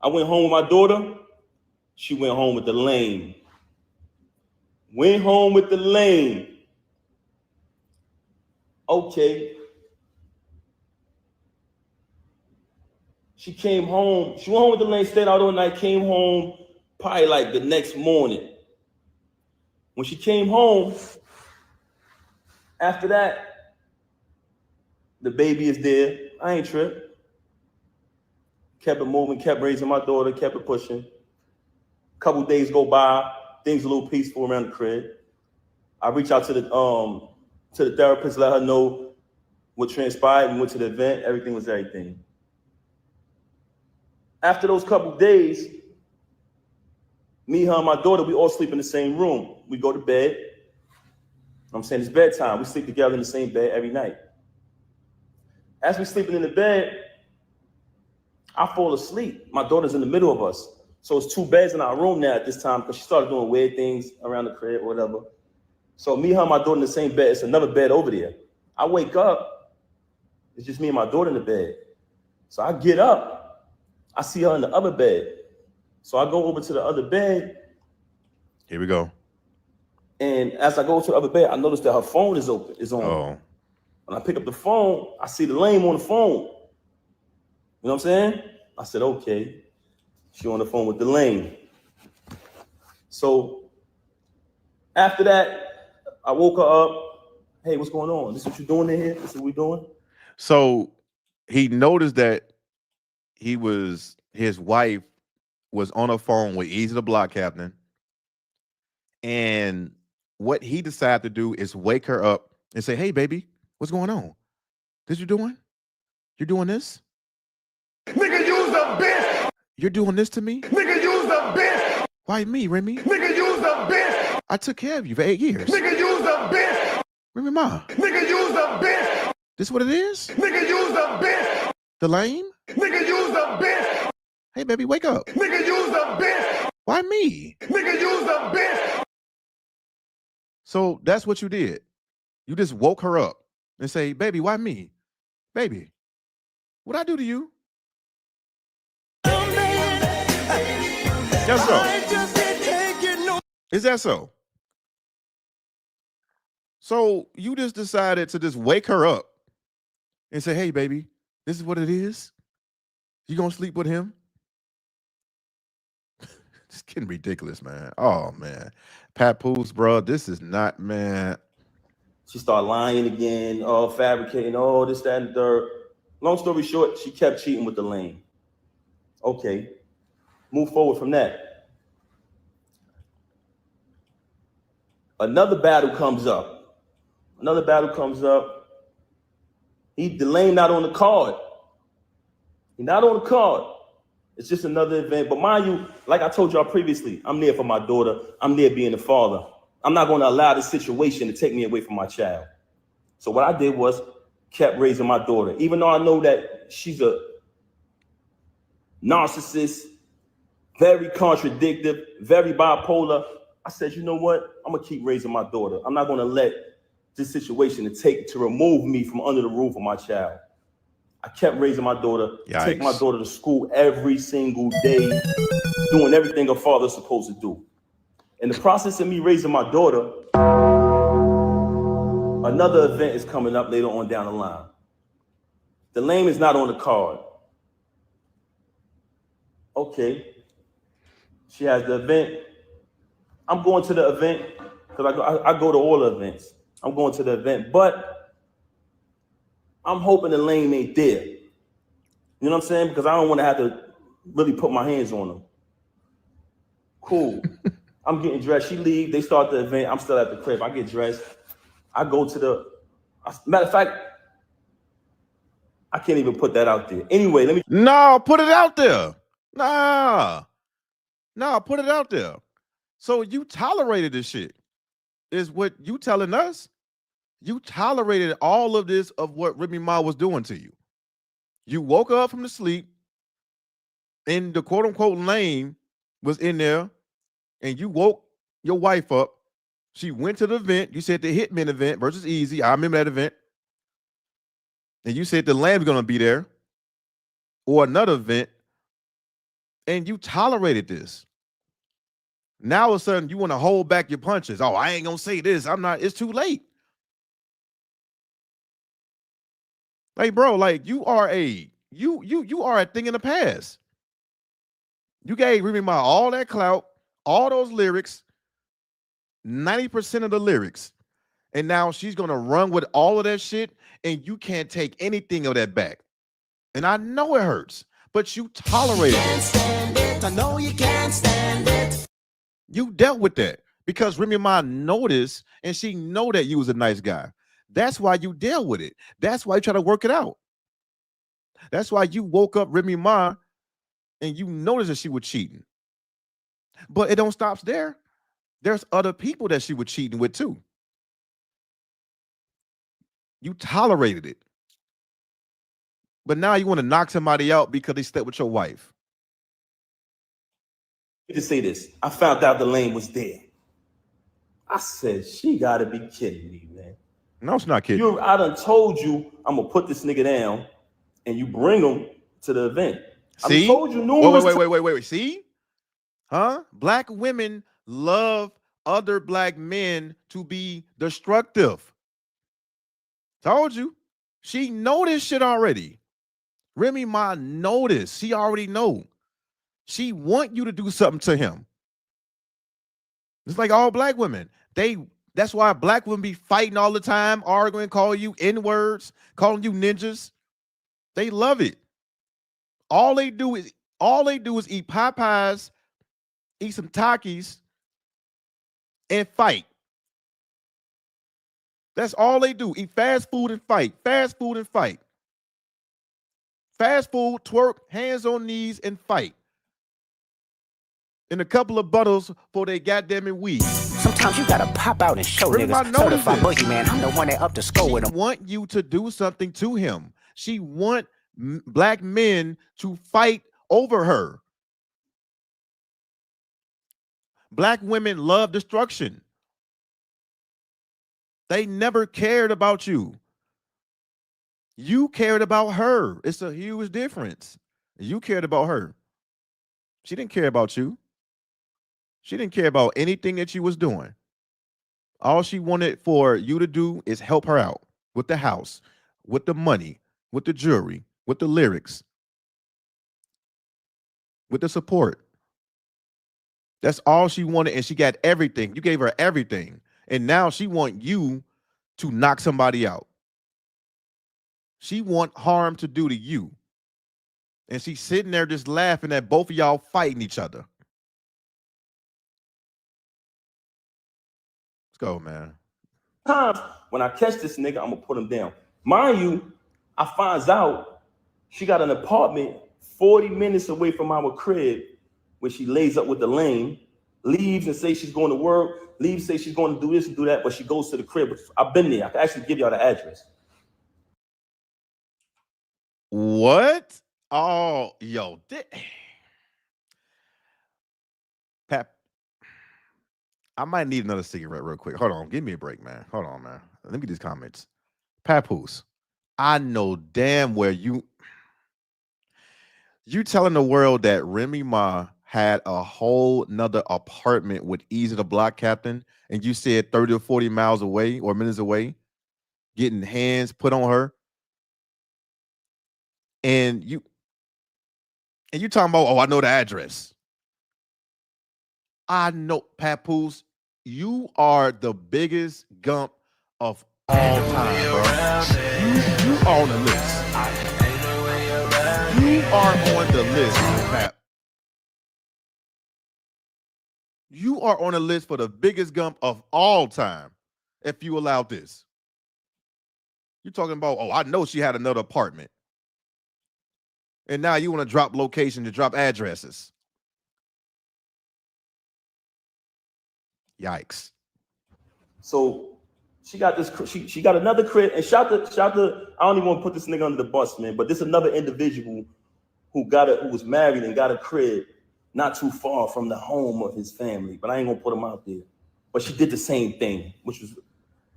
Speaker 10: I went home with my daughter. She went home with the lame. Went home with the lame. Okay. She came home. She went home with the lane, stayed out all night, came home probably like the next morning. When she came home, after that, the baby is there. I ain't tripped. Kept it moving, kept raising my daughter, kept it pushing. A couple days go by, things a little peaceful around the crib. I reach out to the therapist, let her know what transpired. We went to the event. Everything was everything. After those couple days, me, her, and my daughter, we all sleep in the same room. We go to bed. I'm saying it's bedtime. We sleep together in the same bed every night. As we're sleeping in the bed, I fall asleep. My daughter's in the middle of us. So it's 2 beds in our room now at this time because she started doing weird things around the crib or whatever. So me, her, and my daughter in the same bed. It's another bed over there. I wake up. It's just me and my daughter in the bed. So I get up. I see her in the other bed. So I go over to the other bed.
Speaker 2: Here we go.
Speaker 10: And as I go to the other bed, I notice that her phone is on.
Speaker 2: Oh.
Speaker 10: When I pick up the phone, I see the lame on the phone. You know what I'm saying? I said, okay. She on the phone with the lame. So after that, I woke her up. Hey, what's going on? This is what you doing in here? This is what we doing?
Speaker 2: So he noticed that his wife was on a phone with Easy the Block Captain. And what he decided to do is wake her up and say, hey, baby, what's going on? This you doing? You're doing this?
Speaker 7: Nigga, use the bitch.
Speaker 2: You're doing this to me?
Speaker 7: Nigga, use the bitch.
Speaker 2: Why me, Remy?
Speaker 7: Nigga, use the bitch.
Speaker 2: I took care of you for 8 years.
Speaker 7: Nigga, use the bitch.
Speaker 2: Remy Ma.
Speaker 7: Nigga, use the bitch.
Speaker 2: This what it is?
Speaker 7: Nigga, use the bitch.
Speaker 2: The lame?
Speaker 7: Nigga, use the bitch.
Speaker 2: Hey, baby, wake up.
Speaker 7: Nigga, use the bitch.
Speaker 2: Why me?
Speaker 7: Nigga, use the bitch.
Speaker 2: So that's what you did. You just woke her up and say, baby, why me? Baby, what'd I do to you? That's so. Is that so? So you just decided to just wake her up and say, hey, baby, this is what it is? You gonna sleep with him? It's getting ridiculous, man. Oh, man. Papoose, bro, this is not, man.
Speaker 10: She started lying again, fabricating, this, that, and the third. Long story short, she kept cheating with the lame. Okay, move forward from that. Another battle comes up. The lame not on the card. He's not on the card. It's just another event. But mind you, like I told y'all previously, I'm there for my daughter. I'm there being the father. I'm not going to allow this situation to take me away from my child. So what I did was kept raising my daughter. Even though I know that she's a narcissist, very contradictory, very bipolar, I said, you know what? I'm going to keep raising my daughter. I'm not going to let this situation to remove me from under the roof of my child. I kept raising my daughter, take my daughter to school every single day, doing everything a father's supposed to do. In the process of me raising my daughter, another event is coming up later on down the line. The lame is not on the card. Okay. She has the event. I'm going to the event because I go to all the events. I'm going to the event, but I'm hoping the lame ain't there. You know what I'm saying? Because I don't want to have to really put my hands on them. Cool. I'm getting dressed. She leaves. They start the event. I'm still at the crib. I get dressed. I go to matter of fact, I can't even put that out there. Anyway, let me.
Speaker 2: No, put it out there. Nah, put it out there. So you tolerated this shit, is what you telling us. You tolerated all of this of what Remy Ma was doing to you. You woke up from the sleep, and the quote unquote lame was in there, and you woke your wife up. She went to the event. You said the Hitman event versus Easy. I remember that event. And you said the Lamb's gonna be there, or another event, and you tolerated this. Now all of a sudden you want to hold back your punches. Oh, I ain't gonna say this. I'm not. It's too late. Like, bro, like you are a thing in the past. You gave Remy Ma all that clout, all those lyrics, 90% of the lyrics, and now she's gonna run with all of that shit, and you can't take anything of that back. And I know it hurts, but you tolerate it. Can't stand it. I know you can't stand it. You dealt with that because Remy Ma noticed, and she know that you was a nice guy. That's why you deal with it. That's why you try to work it out. That's why you woke up Remy Ma and you noticed that she was cheating. But it don't stop there. There's other people that she was cheating with too. You tolerated it. But now you want to knock somebody out because they slept with your wife.
Speaker 10: To say this, I found out the lane was there. I said, she gotta be kidding me, man.
Speaker 2: No, it's not kidding.
Speaker 10: I done told you I'm gonna put this nigga down, and you bring him to the event.
Speaker 2: See?
Speaker 10: I told you numerous
Speaker 2: wait. See? Huh? Black women love other black men to be destructive. Told you. She know this shit already. Remy Ma know this. She already know. She want you to do something to him. It's like all black women. That's why black women be fighting all the time, arguing, calling you N-words, calling you ninjas. They love it. All they do is eat Popeyes, eat some Takis, and fight. That's all they do. Eat fast food and fight. Fast food and fight. Fast food, twerk, hands on knees, and fight. And a couple of bottles for they goddamn it weed.
Speaker 9: Sometimes you gotta pop out and show niggas. Certified boogeyman, I'm the one that up the score with him.
Speaker 2: She want you to do something to him. She want black men to fight over her. Black women love destruction. They never cared about you. You cared about her. It's a huge difference. You cared about her. She didn't care about you. She didn't care about anything that you was doing. All she wanted for you to do is help her out with the house, with the money, with the jewelry, with the lyrics, with the support. That's all she wanted, and she got everything. You gave her everything. And now she want you to knock somebody out. She want harm to do to you. And she's sitting there just laughing at both of y'all fighting each other. Let's go, man.
Speaker 10: Times when I catch this nigga, I'm gonna put him down. Mind you, I finds out she got an apartment 40 minutes away from our crib where she lays up with the lame, leaves and says she's going to work, leaves, say she's going to do this and do that, but she goes to the crib. I've been there. I can actually give y'all the address.
Speaker 2: What? Oh, yo. Pap, I might need another cigarette real quick. Hold on. Give me a break, man. Hold on, man. Let me get these comments. Papoose, I know damn well you telling the world that Remy Ma had a whole nother apartment with Easy the Block Captain, and you said 30 or 40 miles away or minutes away, getting hands put on her. And you talking about, oh, I know the address. I know, Papoose, you are the biggest gump of all time, bro. You are on the list. You are on the list, Pap. You are on the list for the biggest gump of all time, if you allow this. You're talking about, oh, I know she had another apartment. And now you want to drop location to drop addresses. Yikes.
Speaker 10: So she got this, she got another crib, and shout to, I don't even want to put this nigga under the bus, man, but this another individual who was married and got a crib not too far from the home of his family, but I ain't gonna put him out there. But she did the same thing, which was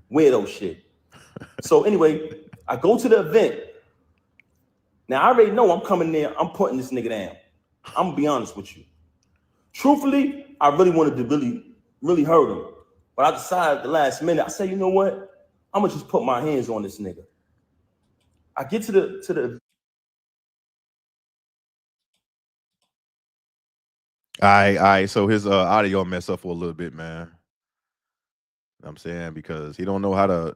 Speaker 10: weirdo shit. So anyway, I go to the event. Now I already know I'm coming there, I'm putting this nigga down. I'm gonna be honest with you. Truthfully, I really wanted to really hurt him. But I decided at the last minute, I said, you know what? I'm gonna just put my hands on this nigga. I get to the
Speaker 2: All right. So his audio messed up for a little bit, man. You know what I'm saying, because he don't know how to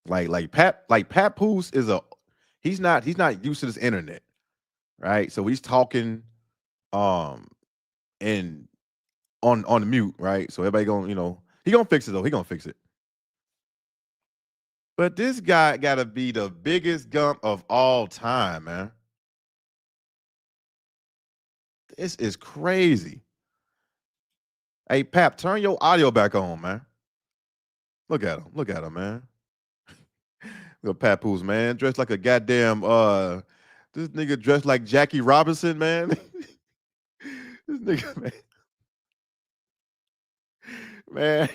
Speaker 2: like Papoose is he's not used to this internet, right? So he's talking and on mute, right? So everybody gonna, he gonna fix it though. He gonna fix it. But this guy got to be the biggest gump of all time, man. This is crazy. Hey, Pap, turn your audio back on, man. Look at him. Look at him, man. Look at Papoose, man. Dressed like a goddamn, this nigga dressed like Jackie Robinson, man. This nigga, man. Man.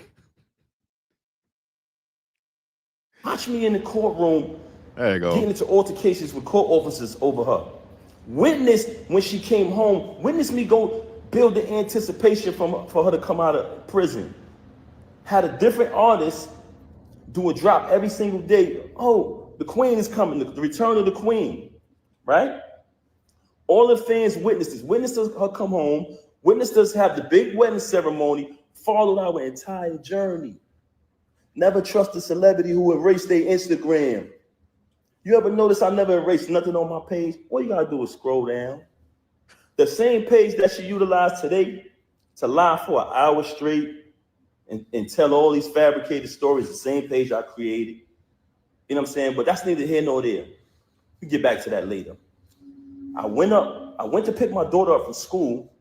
Speaker 10: Watch me in the courtroom
Speaker 2: There you go.
Speaker 10: getting into altercations with court officers over her. Witness when she came home. Witness me go build the anticipation for her to come out of prison. Had a different artist do a drop every single day. Oh, the queen is coming. The return of the queen, right? All the fans witnessed her come home, witnessed us have the big wedding ceremony, followed our entire journey. Never trust a celebrity who erased their Instagram. You ever notice I never erased nothing on my page? All you gotta do is scroll down. The same page that she utilized today to lie for an hour straight and tell all these fabricated stories, the same page I created. You know what I'm saying? But that's neither here nor there. We get back to that later. I went to pick my daughter up from school.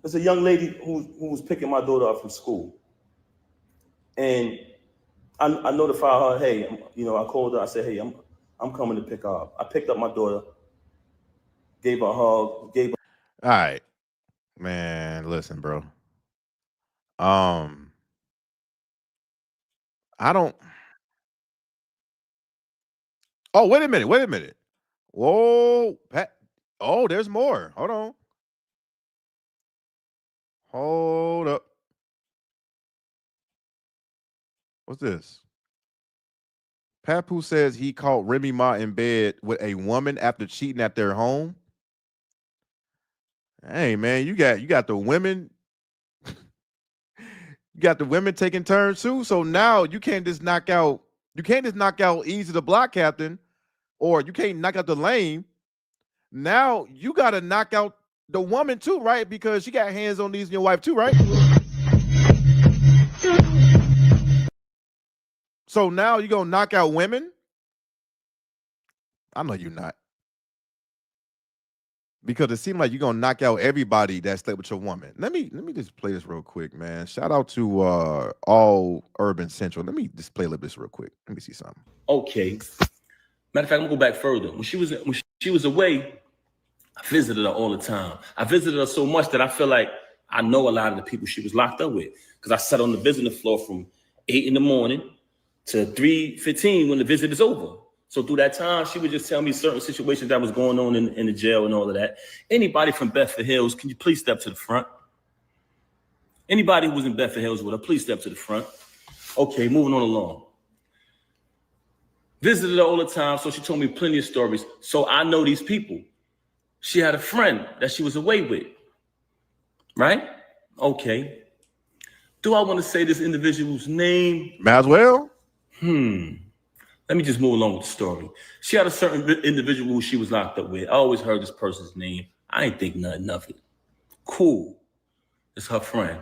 Speaker 10: There's a young lady who was picking my daughter up from school. And I notified her, hey, I called her, I said, hey, I'm coming to pick her up. I picked up my daughter, gave her a hug,
Speaker 2: All right. Man, listen, bro. I don't. Oh, wait a minute. Whoa, Pat. Oh, there's more. Hold on. Hold up. What's this? Papoose says he caught Remy Ma in bed with a woman after cheating at their home. Hey, man, you got the women. You got the women taking turns too. So now you can't just knock out Easy the block captain, or you can't knock out the lame. Now you got to knock out the woman too, right? Because she got hands on these in your wife too, right? So now you're going to knock out women? I know you're not. Because it seems like you're going to knock out everybody that slept with your woman. Let me just play this real quick, man. Shout out to All Urban Central. Let me just play a little bit real quick. Let me see something.
Speaker 10: Okay. Matter of fact, I'm going to go back further. When she was away, I visited her all the time. I visited her so much that I feel like I know a lot of the people she was locked up with, because I sat on the visiting floor from 8 in the morning to 3:15 when the visit is over. So through that time, she would just tell me certain situations that was going on in the jail and all of that. Anybody from Bedford Hills, can you please step to the front? Anybody who was in Bedford Hills with her, please step to the front. Okay, moving on along. Visited her all the time, so she told me plenty of stories. So I know these people. She had a friend that she was away with, right? Okay. Do I want to say this individual's name?
Speaker 2: Might as well.
Speaker 10: Let me just move along with the story. She had a certain individual who she was locked up with. I always heard this person's name. I ain't think nothing of it. Cool. It's her friend.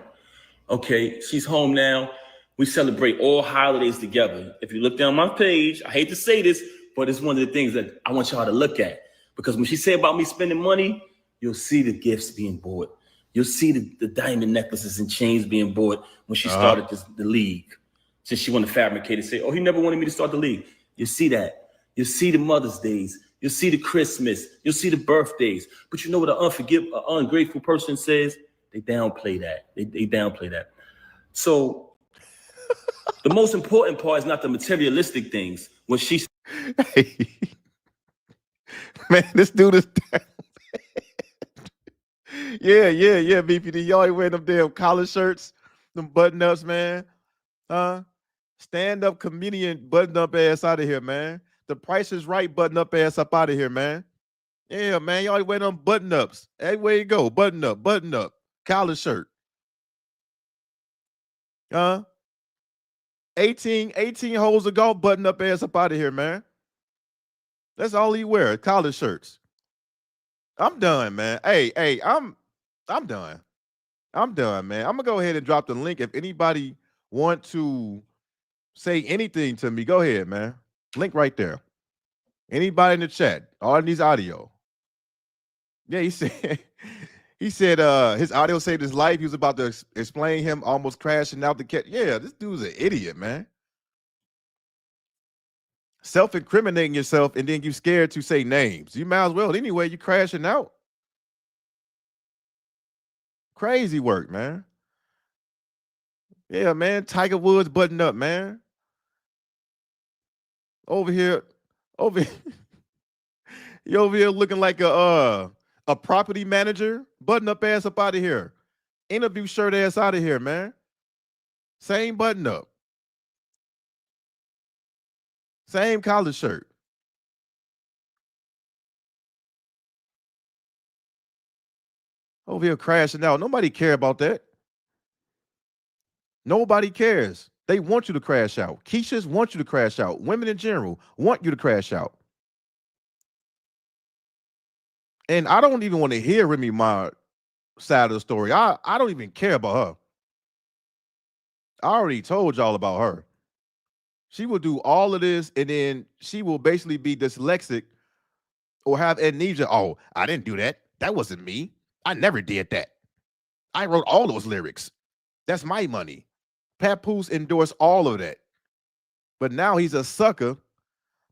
Speaker 10: Okay, she's home now. We celebrate all holidays together. If you look down my page, I hate to say this, but it's one of the things that I want y'all to look at. Because when she said about me spending money, you'll see the gifts being bought. You'll see the diamond necklaces and chains being bought when she started the league. Since she wanted to fabricate and say, oh, he never wanted me to start the league. You see that. You'll see the Mother's Days. You'll see the Christmas. You'll see the birthdays. But you know what an ungrateful person says? They downplay that. They downplay that. So the most important part is not the materialistic things. When she...
Speaker 2: Hey. Man, this dude is down. Yeah, BPD. Y'all ain't wearing them damn collar shirts, them button-ups, man. Stand-up comedian button-up ass out of here, man. The Price is Right button-up ass up out of here, man. Yeah, man, y'all wear them button-ups. Everywhere you go, button-up, collar shirt. 18 holes of golf button-up ass up out of here, man. That's all he wear, collar shirts. I'm done, man. Hey, I'm done. I'm done, man. I'm gonna go ahead and drop the link if anybody want to Say anything to me. Go ahead, man. Link right there. Anybody in the chat? All needs audio. Yeah, he said he said his audio saved his life. He was about to explain him almost crashing out the cat. Yeah, this dude's an idiot, man. Self-incriminating yourself and then you scared to say names. You might as well anyway. You crashing out. Crazy work, man. Yeah, man. Tiger Woods button up, man. Over here, over you over here looking like a property manager. Button up ass up out of here. Interview shirt ass out of here, man. Same button up. Same collar shirt. Over here crashing out. Nobody care about that. Nobody cares. They want you to crash out. Keishas want you to crash out. Women in general want you to crash out. And I don't even want to hear Remy Ma side of the story. I don't even care about her. I already told y'all about her. She will do all of this and then she will basically be dyslexic or have amnesia. Oh, I didn't do that. That wasn't me. I never did that. I wrote all those lyrics. That's my money. Papoose endorsed all of that. But now he's a sucker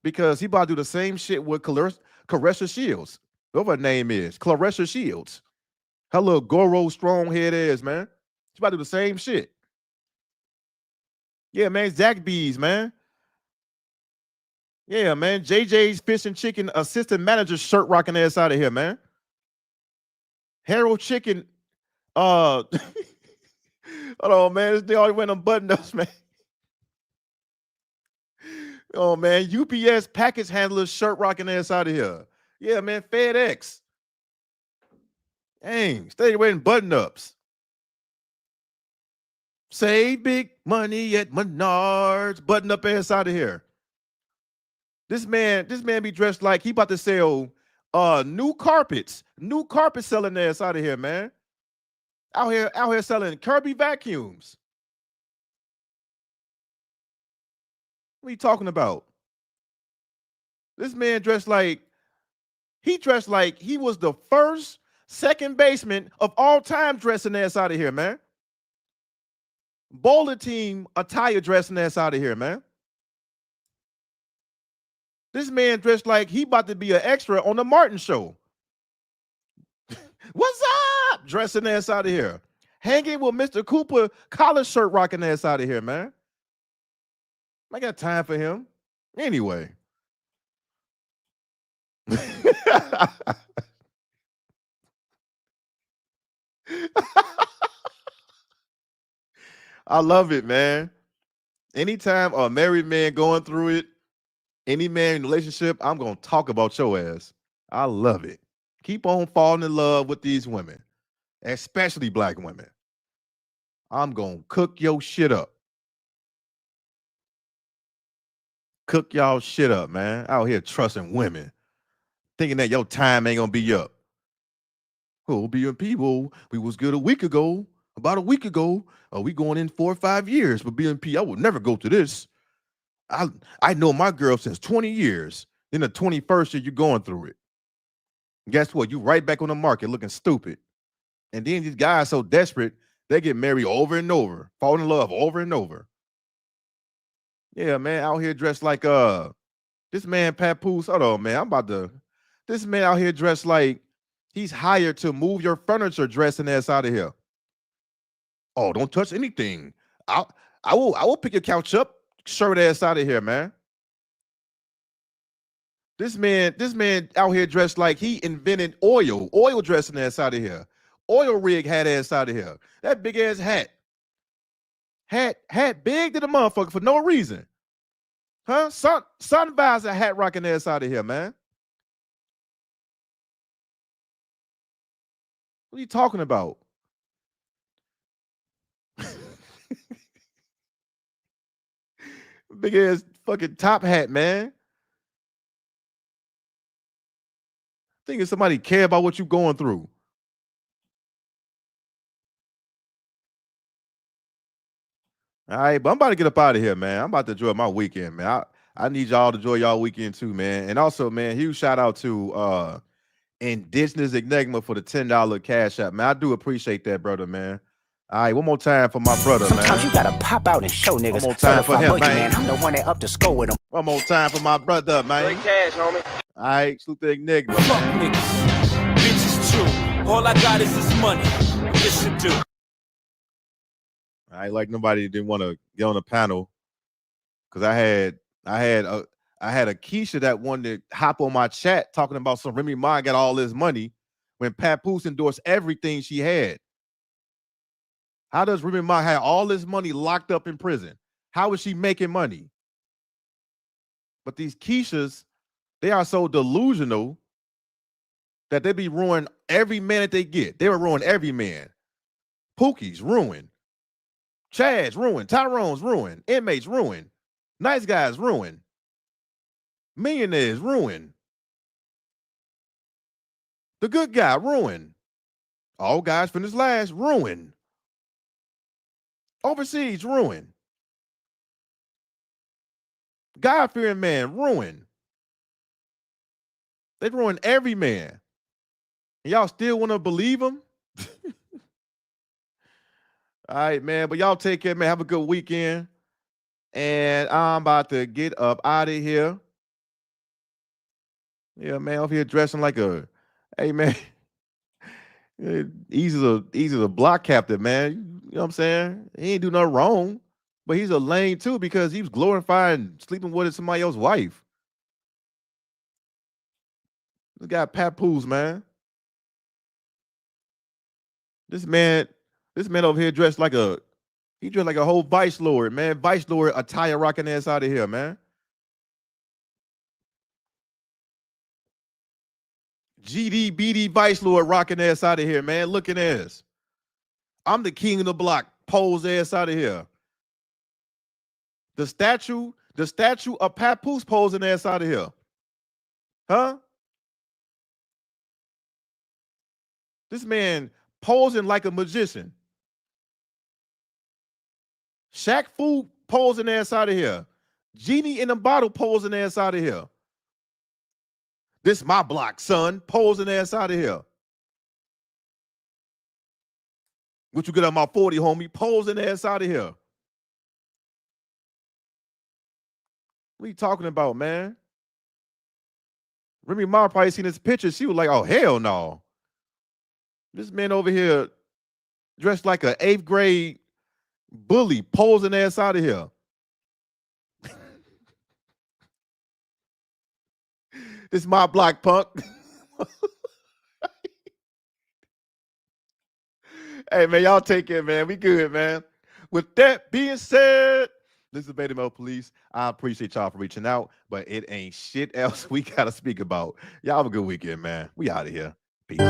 Speaker 2: because he about to do the same shit with Claressa Shields. Whatever her name is. Claressa Shields. Her little Goro strong head ass, man. She about to do the same shit. Yeah, man. Zach Bees, man. Yeah, man. JJ's Fish and Chicken assistant manager shirt rocking ass out of here, man. Harold Chicken. Hold on, man. They already went on button ups, man. Oh, man. UPS package handler shirt rocking ass out of here. Yeah, man. FedEx. Dang. Stay wearing button ups. Save big money at Menards. Button up ass out of here. This man be dressed like he about to sell new carpets. New carpet selling ass out of here, man. Out here selling Kirby vacuums. What are you talking about? This man dressed like he was the first second baseman of all time dressing ass out of here, man. Bowling team attire dressing ass out of here, man. This man dressed like he about to be an extra on the Martin show. What's up? Dressing ass out of here. Hanging with Mr. Cooper collar shirt rocking ass out of here, man. I got time for him. Anyway. I love it, man. Anytime a married man going through it, any man in a relationship, I'm going to talk about your ass. I love it. Keep on falling in love with these women, especially black women. I'm going to cook your shit up. Cook y'all shit up, man. Out here trusting women. Thinking that your time ain't going to be up. Oh, BMP, well, we was good a week ago. About a week ago. We going in 4 or 5 years. But BMP, I would never go to this. I know my girl since 20 years. In the 21st year, you're going through it. Guess what? You right back on the market looking stupid. And then these guys so desperate, they get married over and over, fall in love over and over. Yeah, man, out here dressed like this man Papoose. Hold on, man. This man out here dressed like he's hired to move your furniture dressing ass out of here. Oh, don't touch anything. I will pick your couch up, shirt ass out of here, man. This man out here dressed like he invented oil dressing ass out of here. Oil rig hat ass out of here. That big ass hat. Hat big to the motherfucker for no reason. Huh? Sun visor hat rocking ass out of here, man. What are you talking about? Big ass fucking top hat, man. Thinking somebody care about what you going through. All right, but I'm about to get up out of here, man. I'm about to enjoy my weekend, man. I need y'all to enjoy y'all weekend too, man. And also, man, huge shout out to Indigenous Enigma for the $10 cash app, man. I do appreciate that, brother, man. All right, one more time for my brother, man.
Speaker 9: Sometimes you gotta pop out and show niggas.
Speaker 2: One more time for him, man.
Speaker 9: I'm the one that up to score with him.
Speaker 2: One more time for my brother, man.
Speaker 12: Great cash, homie.
Speaker 2: All right, salute the Enigma,
Speaker 6: Fuck
Speaker 2: man.
Speaker 6: niggas. Bitches too. All I got is this money. Listen to.
Speaker 2: I like nobody didn't want to get on the panel because I had a Keisha that wanted to hop on my chat talking about some Remy Ma got all this money when Papoose endorsed everything she had. How does Remy Ma have all this money locked up in prison? How is she making money? But these Keishas, they are so delusional that they be ruining every man that they get. They will ruin every man. Pookie's ruined. Chad's ruined. Tyrone's ruined. Inmates ruined. Nice guys ruined. Millionaires ruined. The good guy ruined. All guys finished last ruined. Overseas ruined. God-fearing man ruined. They ruined every man. And y'all still want to believe them? All right, man. But y'all take care, man. Have a good weekend. And I'm about to get up out of here. Yeah, man. Over here dressing like a, hey, man. He's a block captain, man. You know what I'm saying? He ain't do nothing wrong. But he's a lame, too, because he was glorifying sleeping with somebody else's wife. This guy Papoose, man. This man over here dressed like a whole vice lord, man. Vice lord attire rocking ass out of here, man. GD vice lord rocking ass out of here, man. Looking ass. I'm the king of the block. Pose ass out of here. The statue of Papoose posing ass out of here. Huh? This man posing like a magician. Shaq Fu posing ass out of here. Genie in the bottle posing ass out of here. This my block, son. Posing ass out of here. What you get on my 40, homie? Posing ass out of here. What are you talking about, man? Remy Ma probably seen this picture. She was like, oh, hell no. This man over here dressed like an 8th grade bully, posing ass out of here. This is my block, punk. Hey, man, y'all take care, man. We good, man. With that being said, this is Beta Male Police. I appreciate y'all for reaching out, but it ain't shit else we got to speak about. Y'all have a good weekend, man. We out of here. Peace.